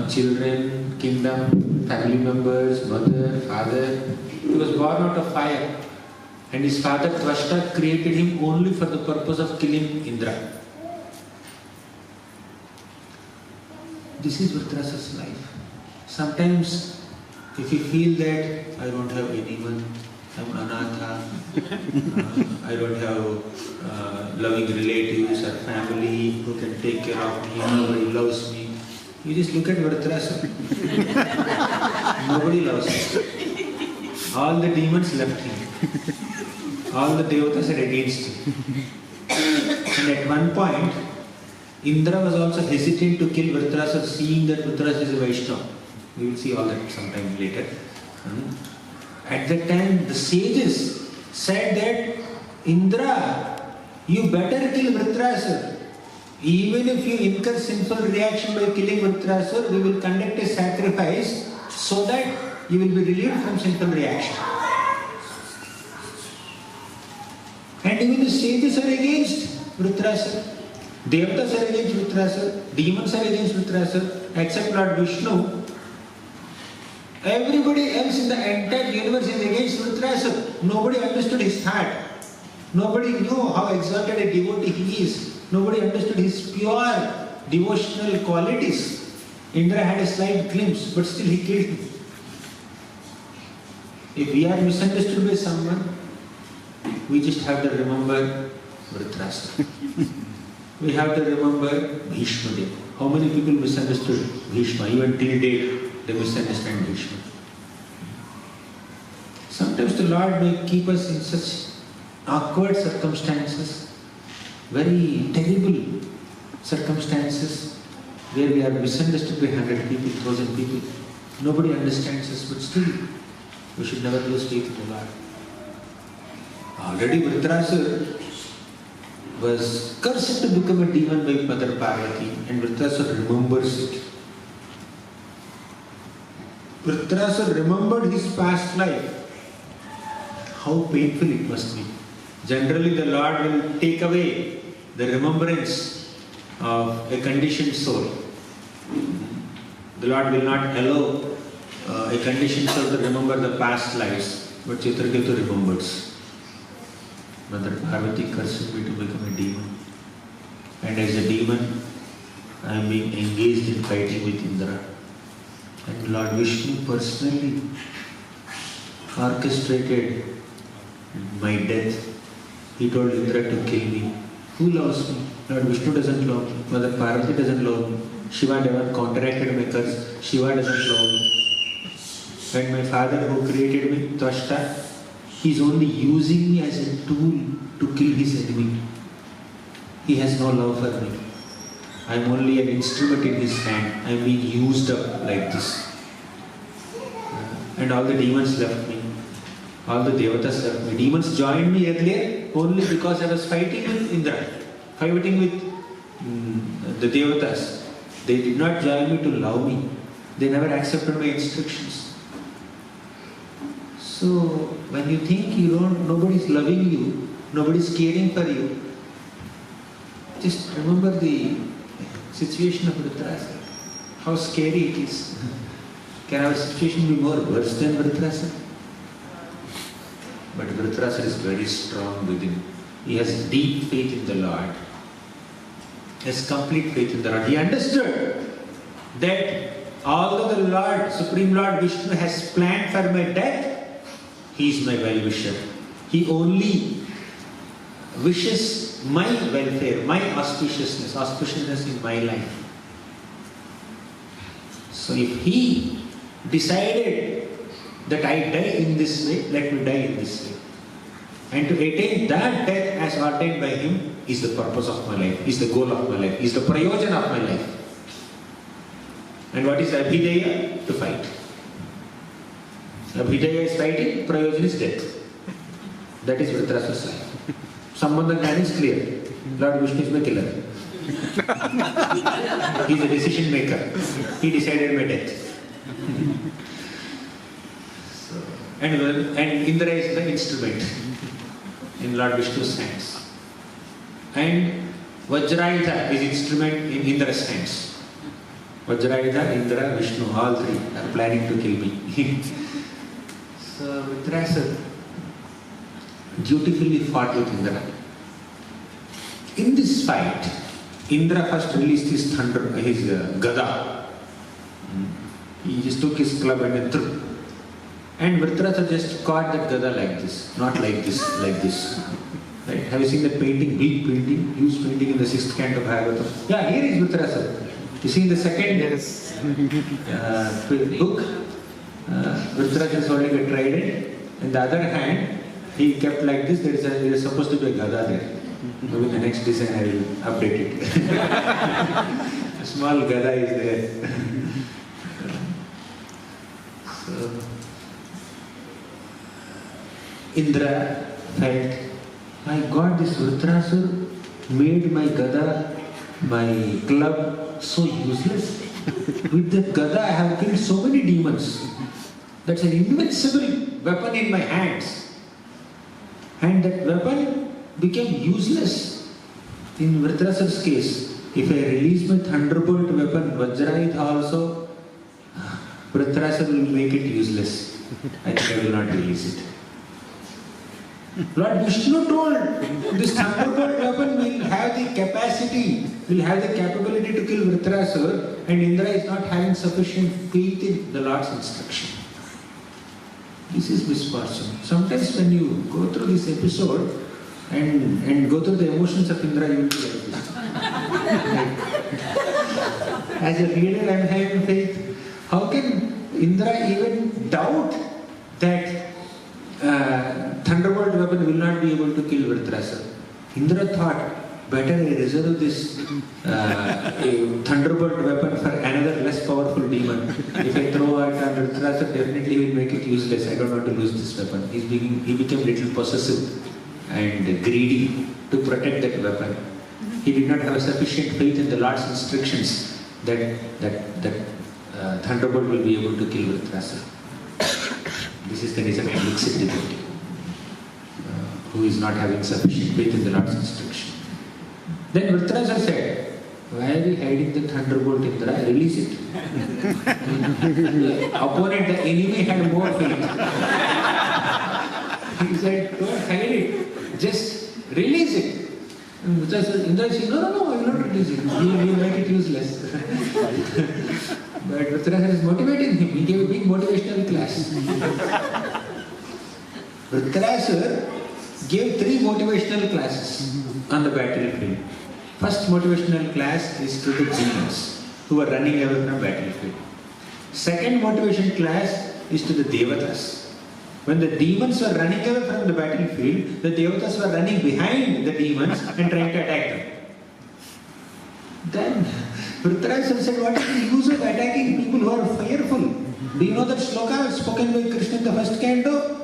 children, kingdom, family members, mother, father? He was born out of fire. And his father Twashta created him only for the purpose of killing Indra. This is VRITRASURA's life. Sometimes if you feel that I don't have anyone, I'm anatha, I don't have loving relatives or family who can take care of me, nobody loves me, you just look at VRITRASURA. Nobody loves him. All the demons left him. All the devotees are against him. And at one point, Indra was also hesitant to kill VRITRASURA, seeing that VRITRASURA is a Vaishnava. We will see all that sometime later. At that time, the sages said that, Indra, you better kill VRITRASURA. Even if you incur sinful reaction by killing VRITRASURA, we will conduct a sacrifice so that you will be relieved from sinful reaction. And even the sages are against VRITRASURA. Devatas are against VRITRASURA. Demons are against VRITRASURA. Except Lord Vishnu. Everybody else in the entire universe is against VRITRASURA. Nobody understood his heart. Nobody knew how exalted a devotee he is. Nobody understood his pure devotional qualities. Indra had a slight glimpse, but still he killed him. If we are misunderstood by someone, we just have to remember VRITRASURA. We have to remember Bhishma. How many people misunderstood Bhishma? Even till date, they misunderstand Bhishma. Sometimes the Lord may keep us in such awkward circumstances, very terrible circumstances, where we are misunderstood by 100 people, 1,000 people. Nobody understands us, but still, we should never lose faith in the Lord. Already VRITRASURA was cursed to become a demon by Mother Parvati, and VRITRASURA remembers it. VRITRASURA remembered his past life. How painful it must be. Generally the Lord will take away the remembrance of a conditioned soul. The Lord will not allow a conditioned soul to remember the past lives, but Chitraketu remembers. Mother Parvati cursed me to become a demon. And as a demon, I am being engaged in fighting with Indra. And Lord Vishnu personally orchestrated my death. He told Indra to kill me. Who loves me? Lord Vishnu doesn't love me. Mother Parvati doesn't love me. Shiva never counteracted my curse. Shiva doesn't love me. And my father who created me, Twashta, he is only using me as a tool to kill his enemy. He has no love for me. I am only an instrument in his hand. I am being used up like this. And all the demons left me. All the devatas left me. Demons joined me earlier only because I was fighting with Indra, fighting with the devatas. They did not join me to love me. They never accepted my instructions. So when you think nobody is loving you, nobody is caring for you, just remember the situation of VRITRASURA. How scary it is. Can our situation be more worse than VRITRASURA? But VRITRASURA is very strong within. He has deep faith in the Lord. He has complete faith in the Lord. He understood that although the Lord, Supreme Lord Vishnu has planned for my death, he is my well-wisher. He only wishes my welfare, my auspiciousness in my life. So if he decided that I die in this way, let me die in this way. And to attain that death as ordained by him is the purpose of my life, is the goal of my life, is the prayojan of my life. And what is Abhidaya? To fight. Abhidaya is fighting, prayojan is death. That is Vritrasura's life. Sambandha Jnana is clear. Lord Vishnu is my killer. He is a decision maker. He decided my death. So, and Indra is the instrument in Lord Vishnu's hands. And Vajrayudha is instrument in Indra's hands. Vajrayudha, Indra, Vishnu, all three are planning to kill me. So Vritrasura dutifully fought with Indra. In this fight, Indra first released his Gada. He just took his club and threw. And Vritrasura just caught that Gada like this, not like this, like this. Right? Have you seen that painting, big painting, huge painting in the 6th canto of Bhagavatam? Yeah, here is Vritrasura. You see in the second book, Vritrasura is holding a trident, and the other hand, he kept like this. There is supposed to be a Gada there. Maybe the next design I will update it. A small Gada is there. So, Indra felt, my God, this Vritrasura made my Gada, my club, so useless. With that Gada I have killed so many demons. That's an invincible weapon in my hands. And that weapon became useless. In Vritrasura's case, if I release my Thunderbolt Weapon, Vajrayudha also, Vritrasura will make it useless. I think I will not release it. Lord Vishnu told this Thunderbolt Weapon will have the capacity, will have the capability to kill Vritrasura, and Indra is not having sufficient faith in the Lord's instruction. This is misfortune. Sometimes when you go through this episode and go through the emotions of Indra, you will be like this. As a reader, I am having faith. How can Indra even doubt that Thunderbolt Weapon will not be able to kill Vritrasura? Indra thought, better I reserve this Thunderbolt Weapon for another less powerful demon. If I throw it on Vritrasura, definitely will make it useless. I don't want to lose this weapon. He became a little possessive and greedy to protect that weapon. He did not have sufficient faith in the Lord's instructions that Thunderbolt will be able to kill Vritrasura. This is the reason I exit devotee, who is not having sufficient faith in the Lord's instruction. Then Vritrasura said, why are you hiding the Thunderbolt, Indra? Release it. The opponent, the enemy had more faith. He said, don't hide it. Just release it. And Indra said, no, I will not release it. He will make it useless. But Vritrasura is motivating him. He gave a big motivational class. Vritrasura gave 3 motivational classes on the battlefield. First motivational class is to the demons who are running away from battlefield. Second motivation class is to the devotees. When the demons were running away from the battlefield, the devotees were running behind the demons and trying to attack them. Then Vritrasura said, what is the use of attacking people who are fearful? Do you know that sloka spoken by Krishna in the first canto?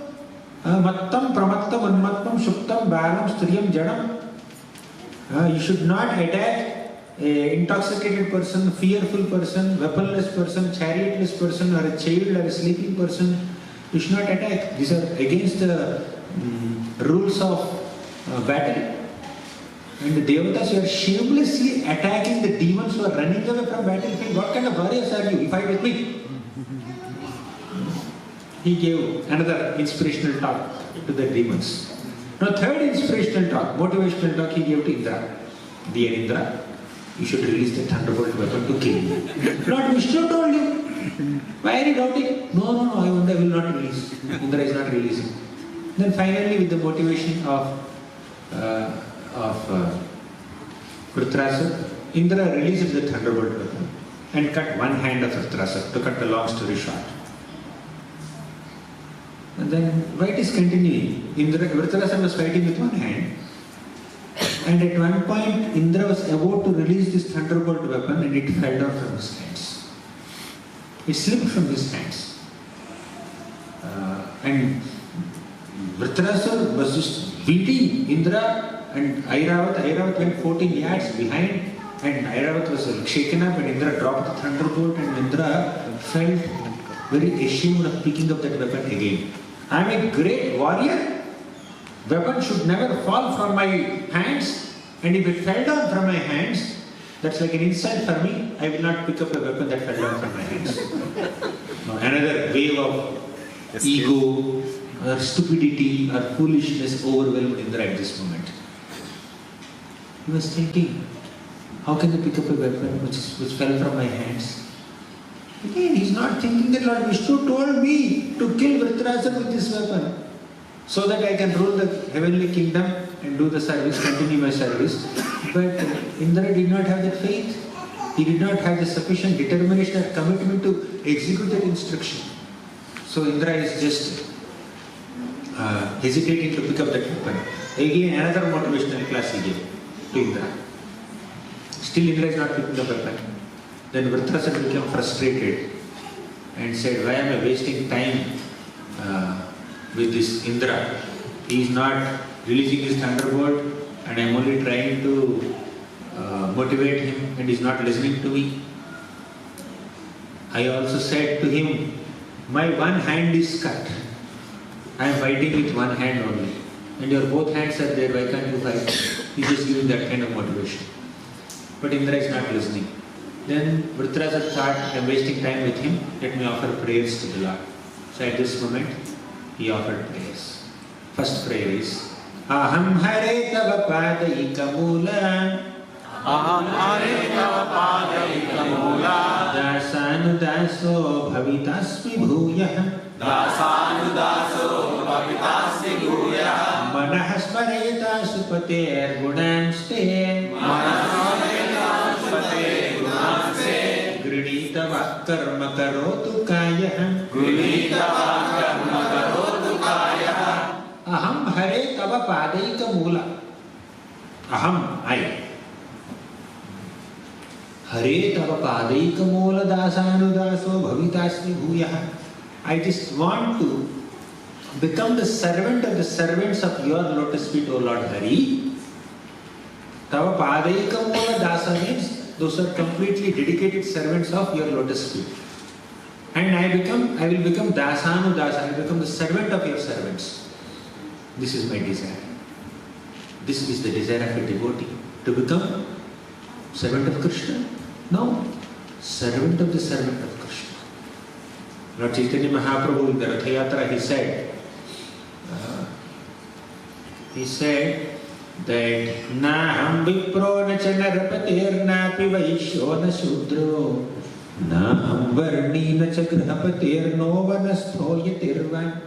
Mattam, pramattam, unmattam, shuktam, balam, striyam, jadam. You should not attack an intoxicated person, fearful person, weaponless person, chariotless person, or a child or a sleeping person. You should not attack. These are against the rules of battle. And the devatas, you are shamelessly attacking the demons who are running away from battlefield. What kind of warriors are you? You fight with me. He gave another inspirational talk to the demons. Now, third inspirational talk, motivational talk, he gave to Indra. Dear Indra, you should release the Thunderbolt Weapon to kill me. Lord Vishnu told you, Why are you doubting? No, I will not release. Indra is not releasing. Then finally, with the motivation of VRITRASURA, Indra releases the Thunderbolt Weapon and cut one hand of VRITRASURA, to cut the long story short. And then why it is continuing? VRITRASURA was fighting with one hand, and at one point Indra was about to release this Thunderbolt Weapon and it fell down from his hands. It slipped from his hands. And VRITRASURA was just beating Indra and Airavat. Airavat went 14 yards behind, and Airavat was shaken up, and Indra dropped the Thunderbolt, and Indra felt very ashamed of picking up that weapon again. I am a great warrior. Weapon should never fall from my hands, and if it fell down from my hands, that's like an insult for me. I will not pick up a weapon that fell down from my hands. Another wave of ego or stupidity or foolishness overwhelmed Indra at this moment. He was thinking, how can I pick up a weapon which fell from my hands? Again, he is not thinking that Lord Vishnu told me to kill VRITRASURA with this weapon, so that I can rule the heavenly kingdom and do the service, continue my service. But Indra did not have that faith. He did not have the sufficient determination or commitment to execute that instruction. So Indra is just hesitating to pick up that weapon. Again, another motivational class he gave to Indra. Still Indra is not picking up the weapon. Then VRITRASURA became frustrated and said, why am I wasting time with this Indra? He is not releasing his Thunderbolt, and I am only trying to motivate him, and he is not listening to me. I also said to him, my one hand is cut. I am fighting with one hand only. And your both hands are there, why can't you fight? He is just giving that kind of motivation. But Indra is not listening. Then VRITRASURA thought, I am wasting time with him, let me offer prayers to the Lord. So at this moment, he offered prayers. First prayer is, Aham Hare Tava Padaika Mula, Aham Hare Tava Padaika Mula, Dasanudaso Bhavitasmi Bhuyah, Dasanudaso Bhavitasmi Bhuyah, Manah Smarayata Supater Gunamste, Manasmarayata Supater Gunamste, Grinitava Karma Karotu Kayah, Grinitava Karma Karotu Kayah, Aham Hare Tava Padaika Mula. Aham, I. Hare Tava Padaika Mula Dasanudaso Bhavitasmi Bhuyah. I just want to become the servant of the servants of your lotus feet, O Lord Hari. Tava Padaika Mula Dasa means those are completely dedicated servants of your lotus feet. And I will become Dasanudasa, I will become the servant of your servants. This is my desire. This is the desire of a devotee. To become servant of Krishna? No. Servant of the servant of Krishna. Lord Chaitanya Mahaprabhu in the Ratha Yatra, he said that Naham Vipro na Chanarapatir napi Vaishyo na Shudro Naham Varni na Chagrahapatir no vanasthoyatirvan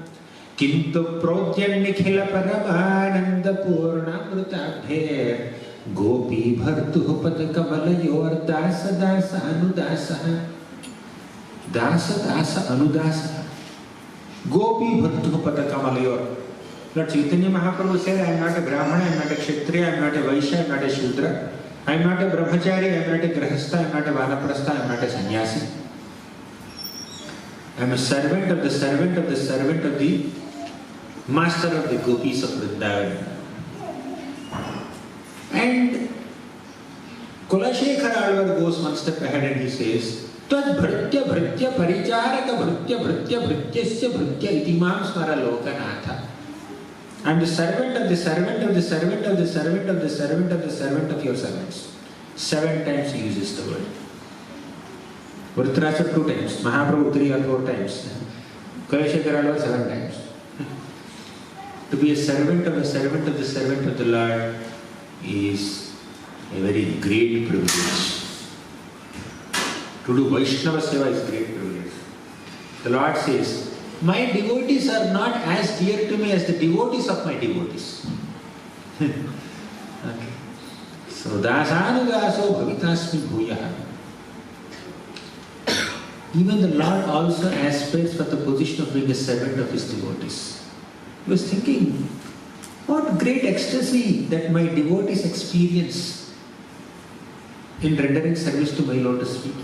Kintu Prodyan Nikhila Paramananda Purna Mrutabher Gopi Bhartuh Padakavalayor Dasa Dasa Anudasa Dasa Dasa Anudasa Gopi Bhartuh Padakavalayor. Lord Chaitanya Mahaprabhu said, I am not a Brahmana, I am not a Kshatriya, I am not a Vaishya, I am not a Shudra, I am not a Brahmachari, I am not a Grahastha, I am not a Vanaprastha, I am not a Sannyasi. I am a servant of the servant of the servant of the master of the gopis of Vrindavan. And Kulashekara Alvar goes one step ahead and he says, Tad Bhritya Bhritya Paricharaka Bhritya Bhritya Bhrityasya Bhritya Itimam Smara Lokanatha. I am the servant of the servant of the servant of the servant of the servant of the servant of your servants. 7 times he uses the word. VRITRASURA 2 times, Mahaprabhu 3 or 4 times, Kulashekara 7 times. To be a servant of the servant of the servant of the Lord is a very great privilege. To do Vaishnava Seva is great privilege. The Lord says, my devotees are not as dear to me as the devotees of my devotees. Okay. So, dasanudaso bhavitasmi bhuyaha. Even the Lord also aspires for the position of being a servant of his devotees. He was thinking, what great ecstasy that my devotees experience in rendering service to my lotus feet.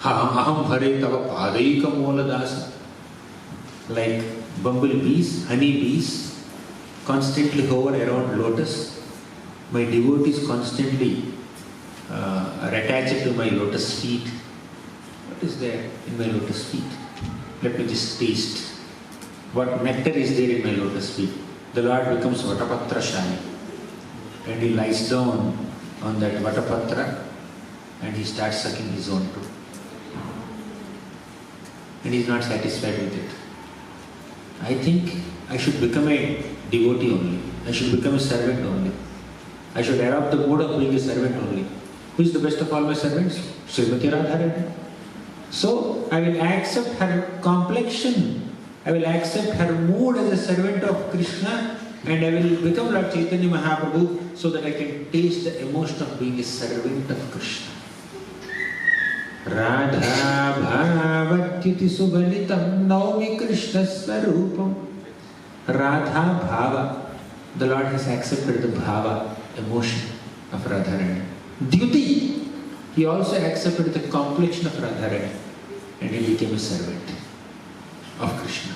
Aham hare tava padaika mola dasa. Like bumblebees, honeybees, constantly hover around lotus. My devotees constantly are attached to my lotus feet. What is there in my lotus feet? Let me just taste. What nectar is there in my lotus feet? The Lord becomes Vatapatra Shani. And he lies down on that Vatapatra and he starts sucking his own too. And he is not satisfied with it. I think I should become a devotee only. I should become a servant only. I should adopt the mode of being a servant only. Who is the best of all my servants? Srimati Radharani. So I will accept her complexion. I will accept her mood as a servant of Krishna and I will become Lord Chaitanya Mahaprabhu so that I can taste the emotion of being a servant of Krishna. Radha bhavatyuti subhalitam naumi Krishna swarupam. Radha bhava. The Lord has accepted the bhava, emotion of Radharani. Dyuti. He also accepted the complexion of Radharani and he became a servant of Krishna.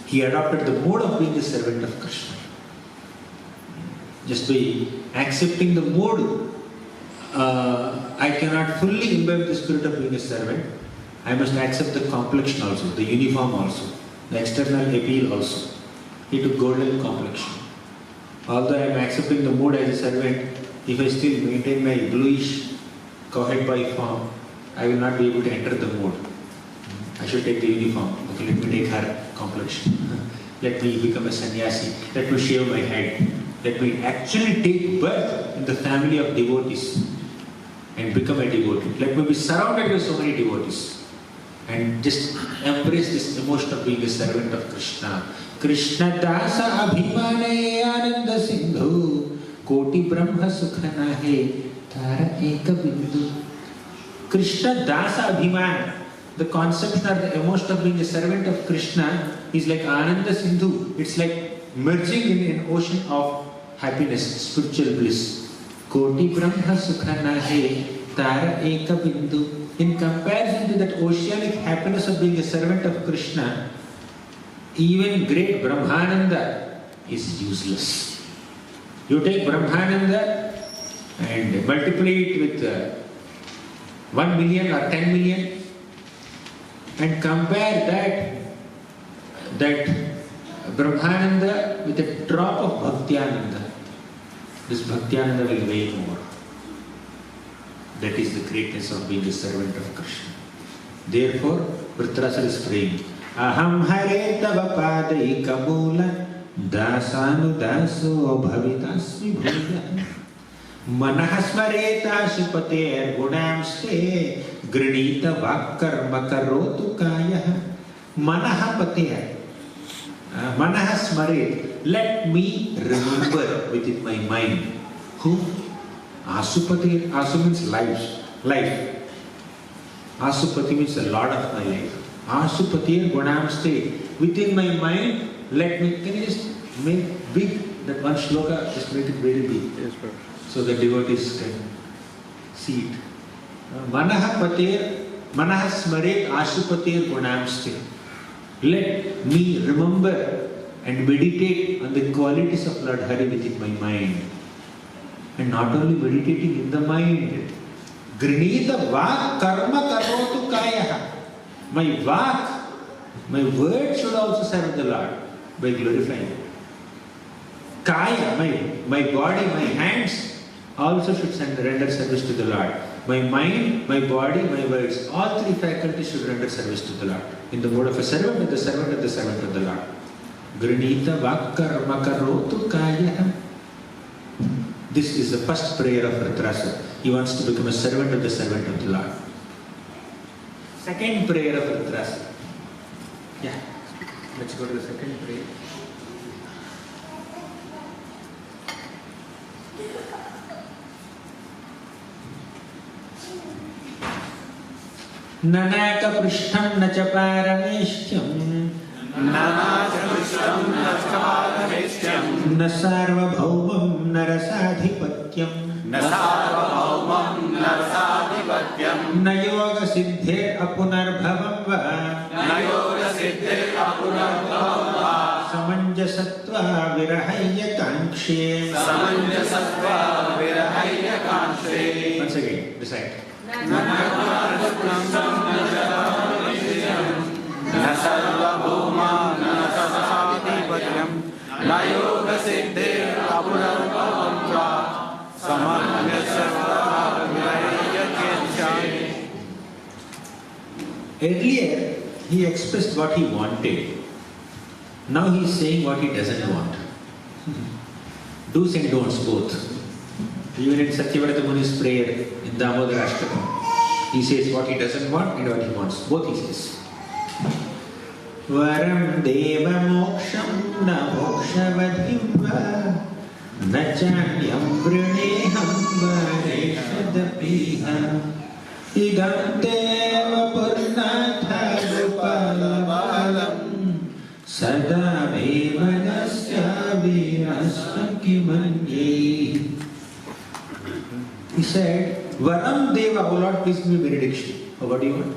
He adopted the mode of being a servant of Krishna. Just by accepting the mode, I cannot fully imbibe the spirit of being a servant. I must accept the complexion also, the uniform also, the external appeal also. He took golden complexion. Although I am accepting the mode as a servant, if I still maintain my bluish cowhead boy form, I will not be able to enter the mode. I should take the uniform. Okay, let me take her complexion. Let me become a sannyasi. Let me shave my head. Let me actually take birth in the family of devotees and become a devotee. Let me be surrounded by so many devotees and just embrace this emotion of being a servant of Krishna. Krishna dasa abhimane ananda sindhu koti brahma sukhana he tara eka bindu. Krishna dasa abhiman. The conception or the emotion of being a servant of Krishna is like Ananda Sindhu. It's like merging in an ocean of happiness, spiritual bliss. Koti Brahma Sukhana he Tara Eka Bindu. In comparison to that oceanic happiness of being a servant of Krishna, even great Brahmananda is useless. You take Brahmananda and multiply it with 1 million or 10 million and compare that Brahmananda with a drop of Bhaktiananda. This Bhaktiananda will weigh more. That is the greatness of being a servant of Krishna. Therefore, VRITRASURA is praying, Aham hare tava padaika mula dasanu daso bhavitasmi bhuya manah smareta shupate gunamste granita vakkarma karotu kaya manah pateya manah smaret. Let me remember within my mind. Who? Asupati. Asu means life. Asupati means the Lord of my life. Asupati gunamste. Within my mind, let me. Can you just make big that one shloka? Just make it very big. Yes, sir. So the devotees can see it. Manah smaret asupati gunamste. Let me remember and meditate on the qualities of Lord Hari within my mind. And not only meditating in the mind, Grinita vak karma karotu kaya. My vak, my word should also serve the Lord by glorifying Him. Kaya, my body, my hands also should render service to the Lord. My mind, my body, my words, all three faculties should render service to the Lord. In the mode of a servant and the servant of the servant of the Lord. Grinita vak karma karotu kaya. This is the first prayer of VRITRASURA. He wants to become a servant of the Lord. Second prayer of VRITRASURA. Yeah, let's go to the second prayer. Nanaka prishtham na cha parameshyam na sarvabhaumam narasadhipatyam na yoga siddhe apunarbhavam va samanjasatva virahaya kankshe. Once again, recite. Earlier, he expressed what he wanted. Now he is saying what he doesn't want. Do's and don'ts both. Even in Satyavrata Muni's prayer in Damodara Ashtakam, he says what he doesn't want and what he wants. Both he says. Varam deva moksham na mokshavadhim va na chanyam vrineham vareshadapiha idam deva purnatha gopalabalam sada mevanasya virasakimanye. He said, Varam Deva, O Lord, please give me benediction. Oh, what do you want?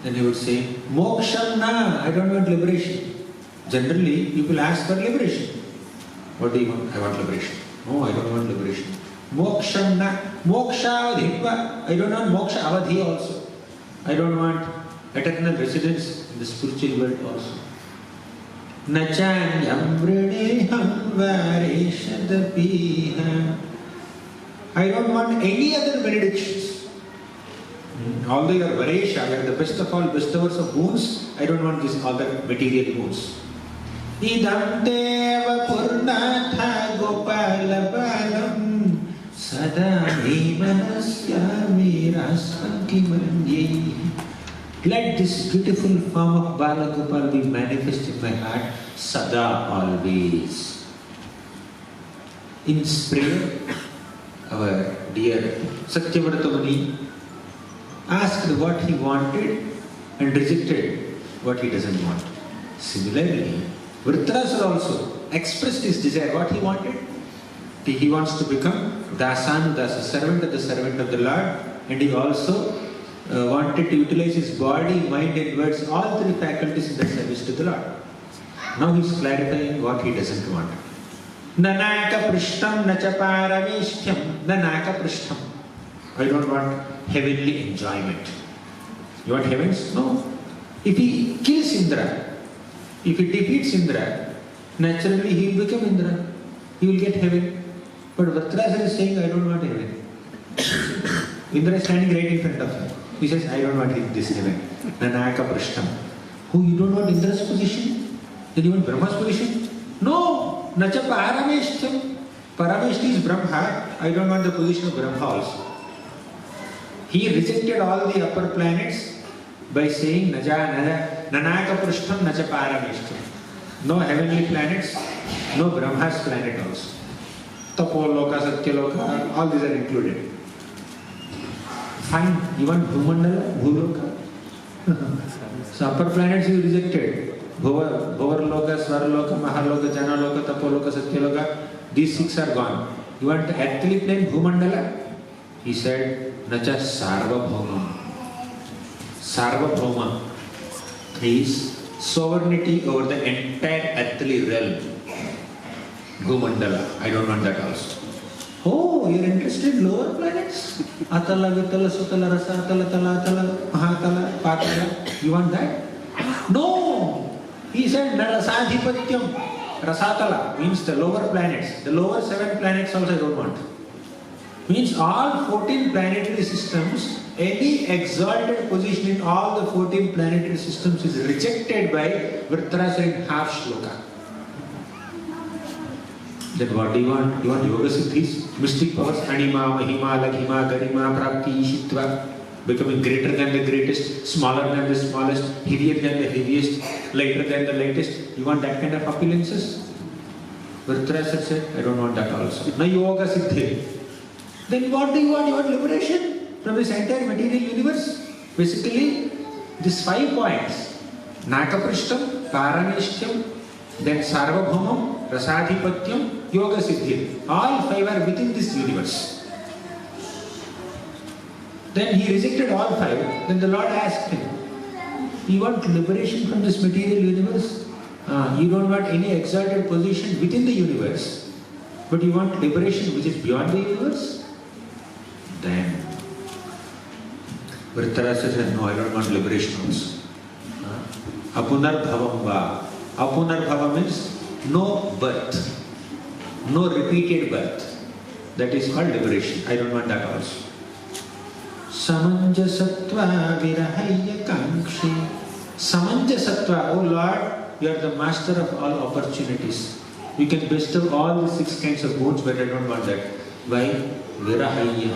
Then he would say, Moksham na, I don't want liberation. Generally, people ask for liberation. What do you want? I want liberation. No, I don't want liberation. Moksham na, moksha avadhiva. I don't want moksha avadhi also. I don't want eternal residence in the spiritual world also. Nachanyam vrineham vareshadapiha. I don't want any other benedictions. Although you are Varesha, you are the best of all bestowers of boons, I don't want these other material boons. Idam deva purnatha gopalabalam sada nimanasya virasakimanye. Let this beautiful form of Balagopal be manifest in my heart sada, always. In prayer, our dear Satyavrata Muni asked what he wanted and rejected what he doesn't want. Similarly, VRITRASURA also expressed his desire, what he wanted. He wants to become Dasanudasa, servant of the Lord, and he also wanted to utilize his body, mind and words, all three faculties in the service to the Lord. Now he is clarifying what he doesn't want. Nanaka prishtam nacha parameshyam. Nanaka prishtam. I don't want heavenly enjoyment. You want heavens? No. If he kills Indra, if he defeats Indra, naturally he will become Indra. He will get heaven. But VRITRASURA is saying, I don't want heaven. Indra is standing right in front of him. He says, I don't want this heaven. Nanaka prishtam. Oh, you don't want Indra's position? Then you want Brahma's position? No. Nacha parameshtam. Parameshti is Brahma. I don't want the position of Brahma also. He rejected all the upper planets by saying Nanaka prishtam nacha parameshtam. No heavenly planets, no Brahma's planet also. Tapoloka, Satyaloka, all these are included. Fine, you want Bhumandala, Bhuloka? So upper planets you rejected. Bhavarloka, Svaraloka, Mahaloka, Janaloka, Tapoloka, Satyaloka, these 6 are gone. You want the earthly plane, Bhumandala? He said, Nacha Sarvabhauma. Sarvabhauma is sovereignty over the entire earthly realm. Bhumandala. I don't want that also. Oh, you are interested in lower planets? Atala, Vitala, Sutala, Rasatala, Tala, Tala, Mahatala, Patala. You want that? No! He said, Narasadhipatyam. Rasatala means the lower planets. The lower 7 planets also I don't want. Means all 14 planetary systems, any exalted position in all the 14 planetary systems is rejected by VRITRASURA in half shloka. Then what do you want? You want yoga siddhis, mystic powers, anima, mahima, laghima, garima, prapti, ishitva. becoming greater than the greatest, smaller than the smallest, heavier than the heaviest, lighter than the lightest. You want that kind of opulences? VRITRASURA said, I don't want that also. Na yoga siddhi. Then what do you want? You want liberation from this entire material universe? Basically, these 5 points. Nakaprishtam, Paranishtyam, then Sarvabhaumam, Rasadhipatyam, Yoga Siddhi. All 5 are within this universe. Then he rejected all 5. Then the Lord asked him, you want liberation from this material universe? You don't want any exalted position within the universe, but you want liberation which is beyond the universe? Then VRITRASURA said, no, I don't want liberation also. Apunarbhavam va. Apunarbhava means no birth, no repeated birth. That is called liberation. I don't want that also. Samanjasatva virahaya kankshi. Samanjasatva, O Lord, you are the master of all opportunities. You can bestow all the 6 kinds of boons, but I don't want that. Why? Virahaya.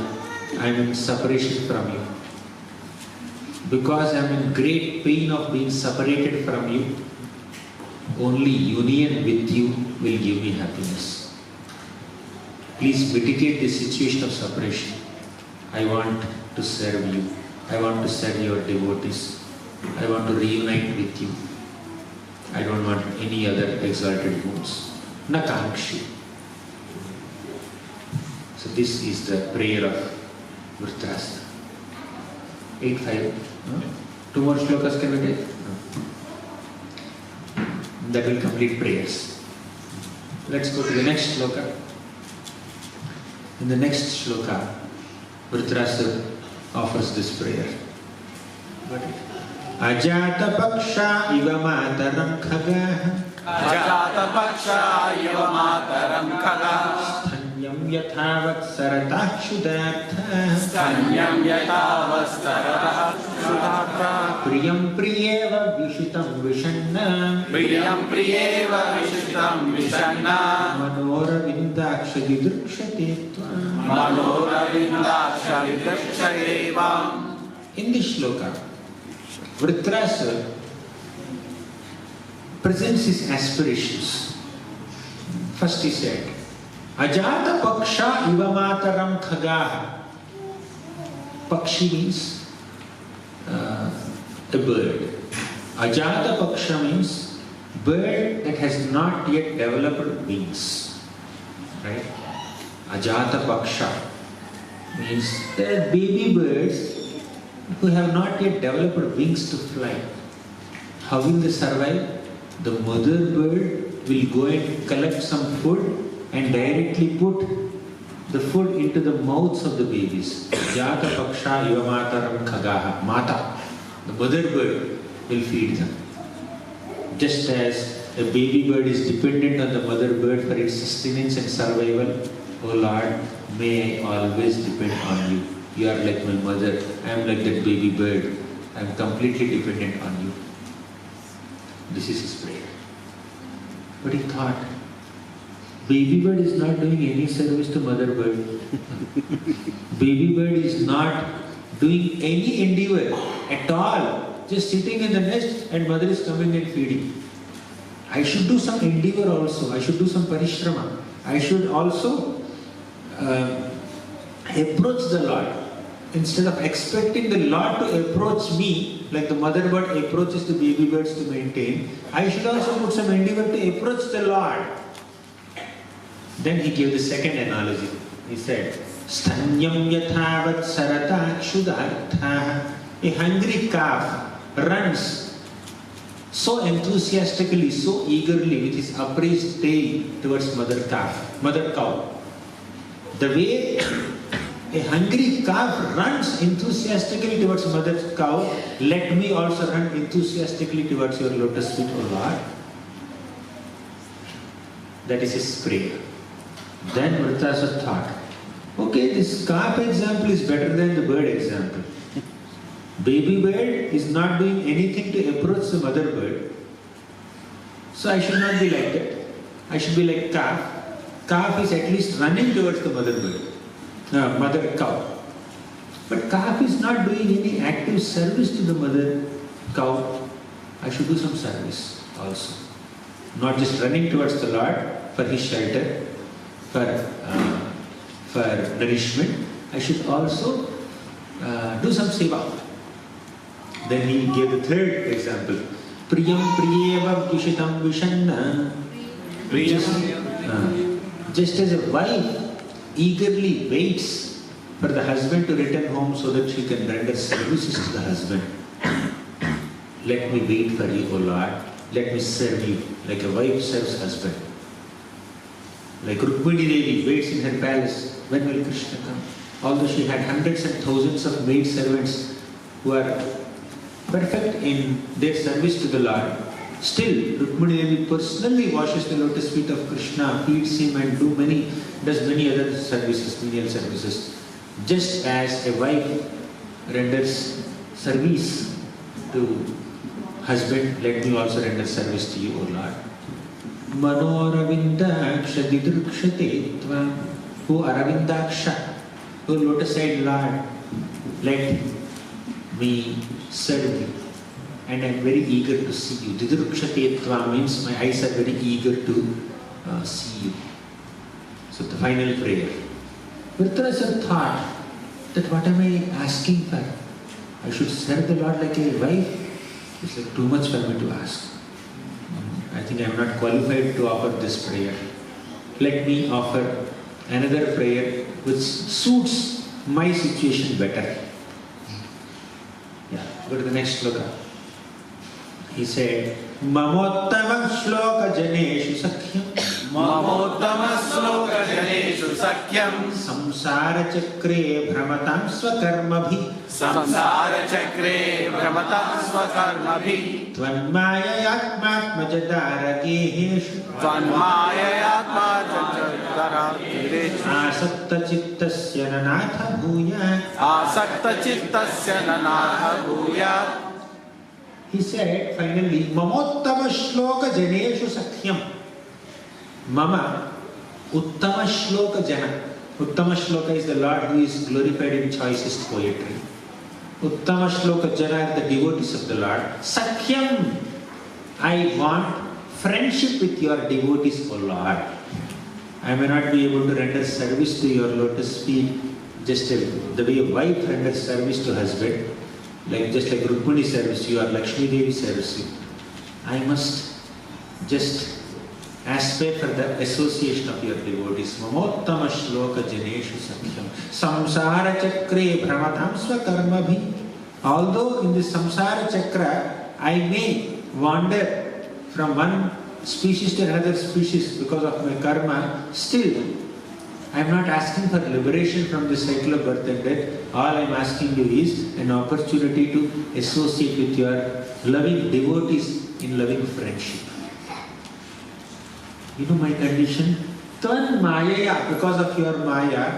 I am in separation from you. Because I am in great pain of being separated from you, only union with you will give me happiness. Please mitigate the situation of separation. I want to serve you. I want to serve your devotees. I want to reunite with you. I don't want any other exalted boons. Na kankshi. So this is the prayer of VRITRASURA. 8-5. 2 more shlokas can we take? That will complete prayers. Let's go to the next shloka. In the next shloka, VRITRASURA offers this prayer. Ajata paksha iva mataram khagaha. Ajata paksha iva mataram khagaha. Stanyam yathavat saratah shudartha. Stanyam yathavat saratah shudartha. Priyam priyeva vishutam vishanna. Priyam priyeva vishutam vishanna. Manora vindaksha vidrukshate tvam. Manora vindaksha vidrukshate tvam. In this shloka, VRITRASURA presents his aspirations. First he said, Ajata paksha iva mataram khagaha. Pakshi means a bird. Ajata paksha means bird that has not yet developed wings. Right? Ajata paksha means there are baby birds who have not yet developed wings to fly. How will they survive? The mother bird will go and collect some food and directly put the food into the mouths of the babies. Jata paksha iva mataram khagaha. Mata, the mother bird, will feed them. Just as a baby bird is dependent on the mother bird for its sustenance and survival, O Lord, may I always depend on you. You are like my mother. I am like that baby bird. I am completely dependent on you. This is his prayer. But he thought, baby bird is not doing any service to mother bird. Baby bird is not doing any endeavor at all. Just sitting in the nest and mother is coming and feeding. I should do some endeavor also. I should do some parishrama. I should also approach the Lord. Instead of expecting the Lord to approach me, like the mother bird approaches the baby birds to maintain, I should also put some endeavor to approach the Lord. Then he gave the second analogy. He said, Stanyam yathavat sarata kshudartha. A hungry calf runs so enthusiastically, so eagerly with his upraised tail towards mother cow. The way a hungry calf runs enthusiastically towards mother cow, let me also run enthusiastically towards your lotus feet, O Lord. That is his prayer. Then VRITRASURA thought, okay, this calf example is better than the bird example. Baby bird is not doing anything to approach the mother bird. So I should not be like that. I should be like calf. Calf is at least running towards the mother bird. Mother cow. But calf is not doing any active service to the mother cow. I should do some service also. Not just running towards the Lord for His shelter, for nourishment. I should also do some seva. Then he gave the third example. Priyam priyeva vishitam vishanna. Just as a wife eagerly waits for the husband to return home so that she can render services to the husband. Let me wait for you, O Lord. Let me serve you like a wife serves husband. Like Rukmini Devi waits in her palace. When will Krishna come? Although she had hundreds and thousands of maid servants who are perfect in their service to the Lord, still Rukmini Devi personally washes the lotus feet of Krishna, feeds him and does many other services, menial services. Just as a wife renders service to husband, let me also render service to you, O Lord. Manoravindaksha didrukshate tvam. O Aravindaksha, O lotus-eyed Lord, let me serve you. And I am very eager to see you. Didrukshate tvam means my eyes are very eager to see you. So the final prayer. Vritrasura thought that what am I asking for? I should serve the Lord like a wife. It's like too much for me to ask. I think I am not qualified to offer this prayer. Let me offer another prayer which suits my situation better. Yeah, go to the next sloka. He said, Mamottama shloka janeshu sakhyam. Mamottama shloka janeshu sakhyam. Samsara chakre brahmatam swakarmabhi. Samsara chakre brahmatam swakarmabhi. Tvanmayayatmatma jadarageheshu. Tvanmayayatma jadarageheshu. Asakta chittasya nanatha bhuyat. Asakta chittasya nanatha bhuyat. He said finally, Mamottama shloka janeshu sakhyam. Mama uttama shloka jana. Uttama shloka is the Lord who is glorified in choicest poetry. Uttama shloka jana are the devotees of the Lord. Sakhyam, I want friendship with your devotees, O Lord. I may not be able to render service to your lotus feet just the way a wife renders service to husband. Just like Rukmini serves you or Lakshmi Devi serves you. I must just aspire for the association of your devotees. Mamottama shloka janeshu sakhyam. Samsara chakre brahmatam swakarmabhi. Although in this samsara chakra I may wander from one species to another species because of my karma, still I am not asking for liberation from the cycle of birth and death. All I am asking you is an opportunity to associate with your loving devotees in loving friendship. You know my condition? Tvan mayaya, because of your maya,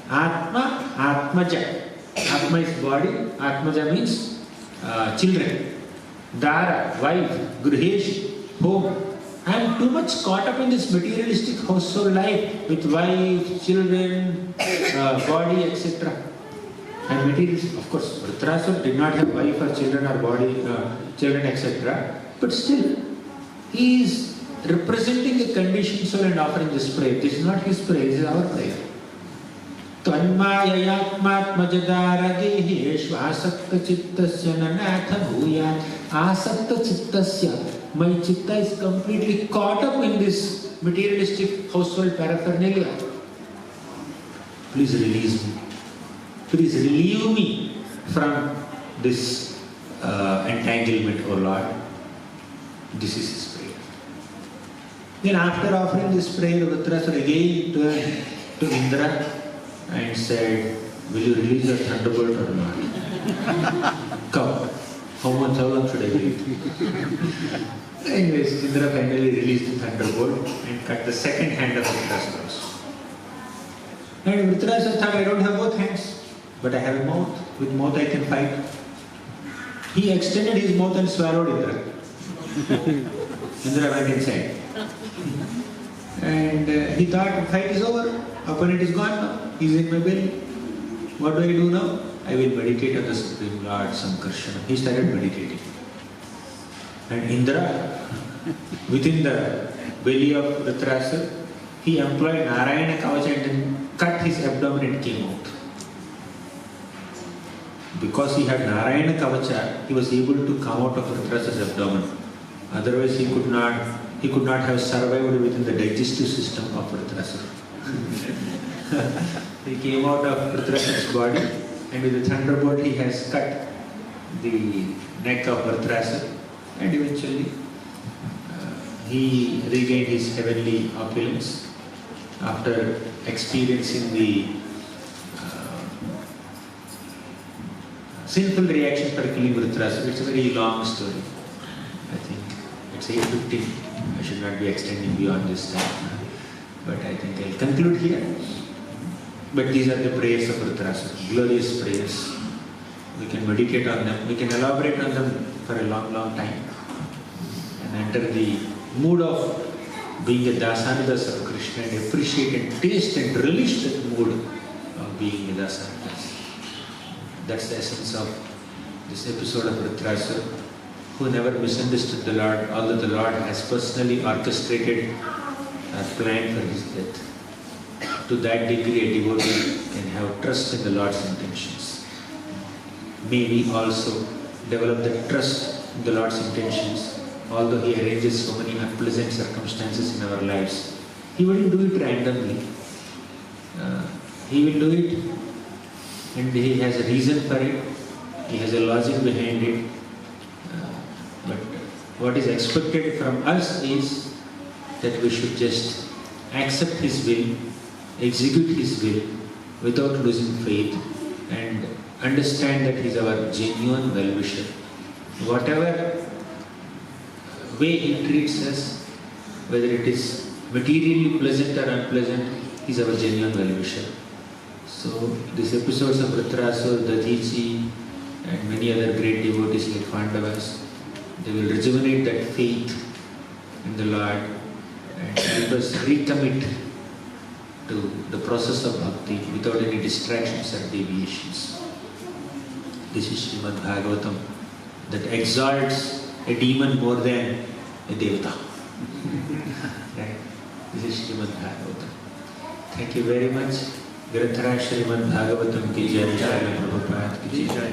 atma, atmaja. Atma is body, atmaja means children. Dara, wife, gruhesh, home. I am too much caught up in this materialistic household life with wife, children, body, etc. And materialistic, of course, Vritrasura did not have wife or children or body, children, etc. But still, he is representing a conditioned soul and offering this prayer. This is not his prayer, this is our prayer. Tvanmayayatmatmajadaragehesh asakta chittasya nanatha bhuyat. Asakta chittasya. My chitta is completely caught up in this materialistic household paraphernalia. Please release me. Please relieve me from this entanglement, O Lord. This is his prayer. Then after offering this prayer, Vritrasura again turned to Indra and said, will you release your thunderbolt or not? Come. How long should I wait? Anyways, Indra finally released the thunderbolt and cut the second hand of Vritrasura. And Vritrasura thought, I don't have both hands, but I have a mouth. With mouth I can fight. He extended his mouth and swallowed Indra. Indra went inside. And he thought, fight is over. Opponent is gone now. He is in my belly. What do I do now? I will meditate on the Supreme Lord Sankarsana. He started meditating. And Indra, within the belly of VRITRASURA, he employed Narayana Kavacha and then cut his abdomen and came out. Because he had Narayana Kavacha, he was able to come out of VRITRASURA's abdomen. Otherwise, he could not have survived within the digestive system of VRITRASURA. He came out of VRITRASURA's body, and with the Thunderbolt he has cut the neck of VRITRASURA, and eventually he regained his heavenly opulence after experiencing the sinful reaction for killing VRITRASURA. It's a very long story. I think it's 8:15. I should not be extending beyond this time. But I think I'll conclude here. But these are the prayers of VRITRASURA, glorious prayers. We can meditate on them, we can elaborate on them for a long, long time and enter the mood of being a Dasanidas of Krishna and appreciate and taste and relish that mood of being a Dasanidas. That's the essence of this episode of VRITRASURA, who never misunderstood the Lord, although the Lord has personally orchestrated a plan for his death. To that degree, a devotee can have trust in the Lord's intentions. May we also develop that trust in the Lord's intentions, although he arranges so many unpleasant circumstances in our lives. He wouldn't do it randomly. He will do it, and he has a reason for it. He has a logic behind it. But what is expected from us is that we should just accept his will, execute his will without losing faith, and understand that he is our genuine well-wisher. Whatever way he treats us, whether it is materially pleasant or unpleasant, he is our genuine well-wisher. So these episodes of VRITRASURA, Dadiji and many other great devotees like Pandavas, they will rejuvenate that faith in the Lord and help us recommit to the process of bhakti without any distractions or deviations. This is Srimad Bhagavatam that exalts a demon more than a devata. Right? This is Srimad Bhagavatam. Thank you very much. Granthara Srimad Bhagavatam ki jai, Srila Prabhupada ki jai.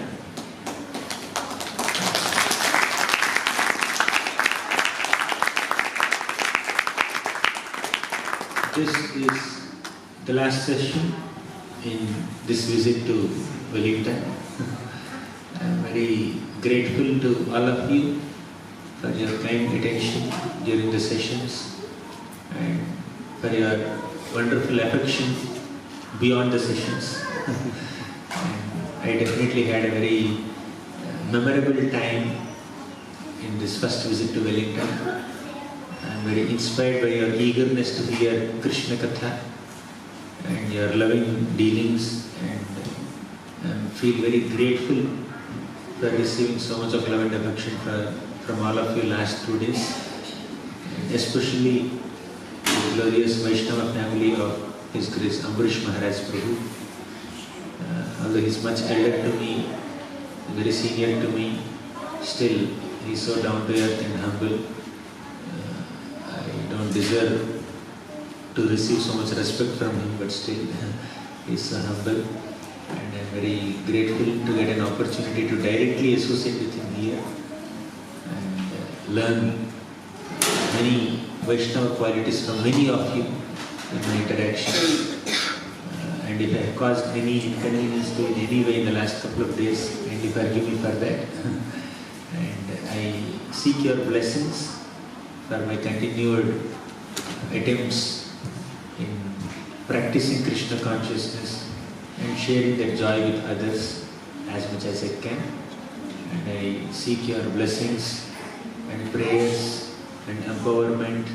This is the last session in this visit to Wellington. I am very grateful to all of you for your kind attention during the sessions and for your wonderful affection beyond the sessions. I definitely had a very memorable time in this first visit to Wellington. I am very inspired by your eagerness to hear Krishna Katha and your loving dealings, and I feel very grateful for receiving so much of love and affection from all of you last 2 days, and especially the glorious Vaishnava family of His Grace Ambarish Maharaj Prabhu. Although he is much elder to me, very senior to me, still he is so down to earth and humble. I don't deserve to receive so much respect from him, but still he is so humble, and I am very grateful to get an opportunity to directly associate with him here and learn many Vaishnava qualities from many of you in my interaction. And if I have caused any inconvenience to in any way in the last couple of days, kindly forgive me for that. And I seek your blessings for my continued attempts in practicing Krishna consciousness and sharing that joy with others as much as I can. And I seek your blessings and prayers and empowerment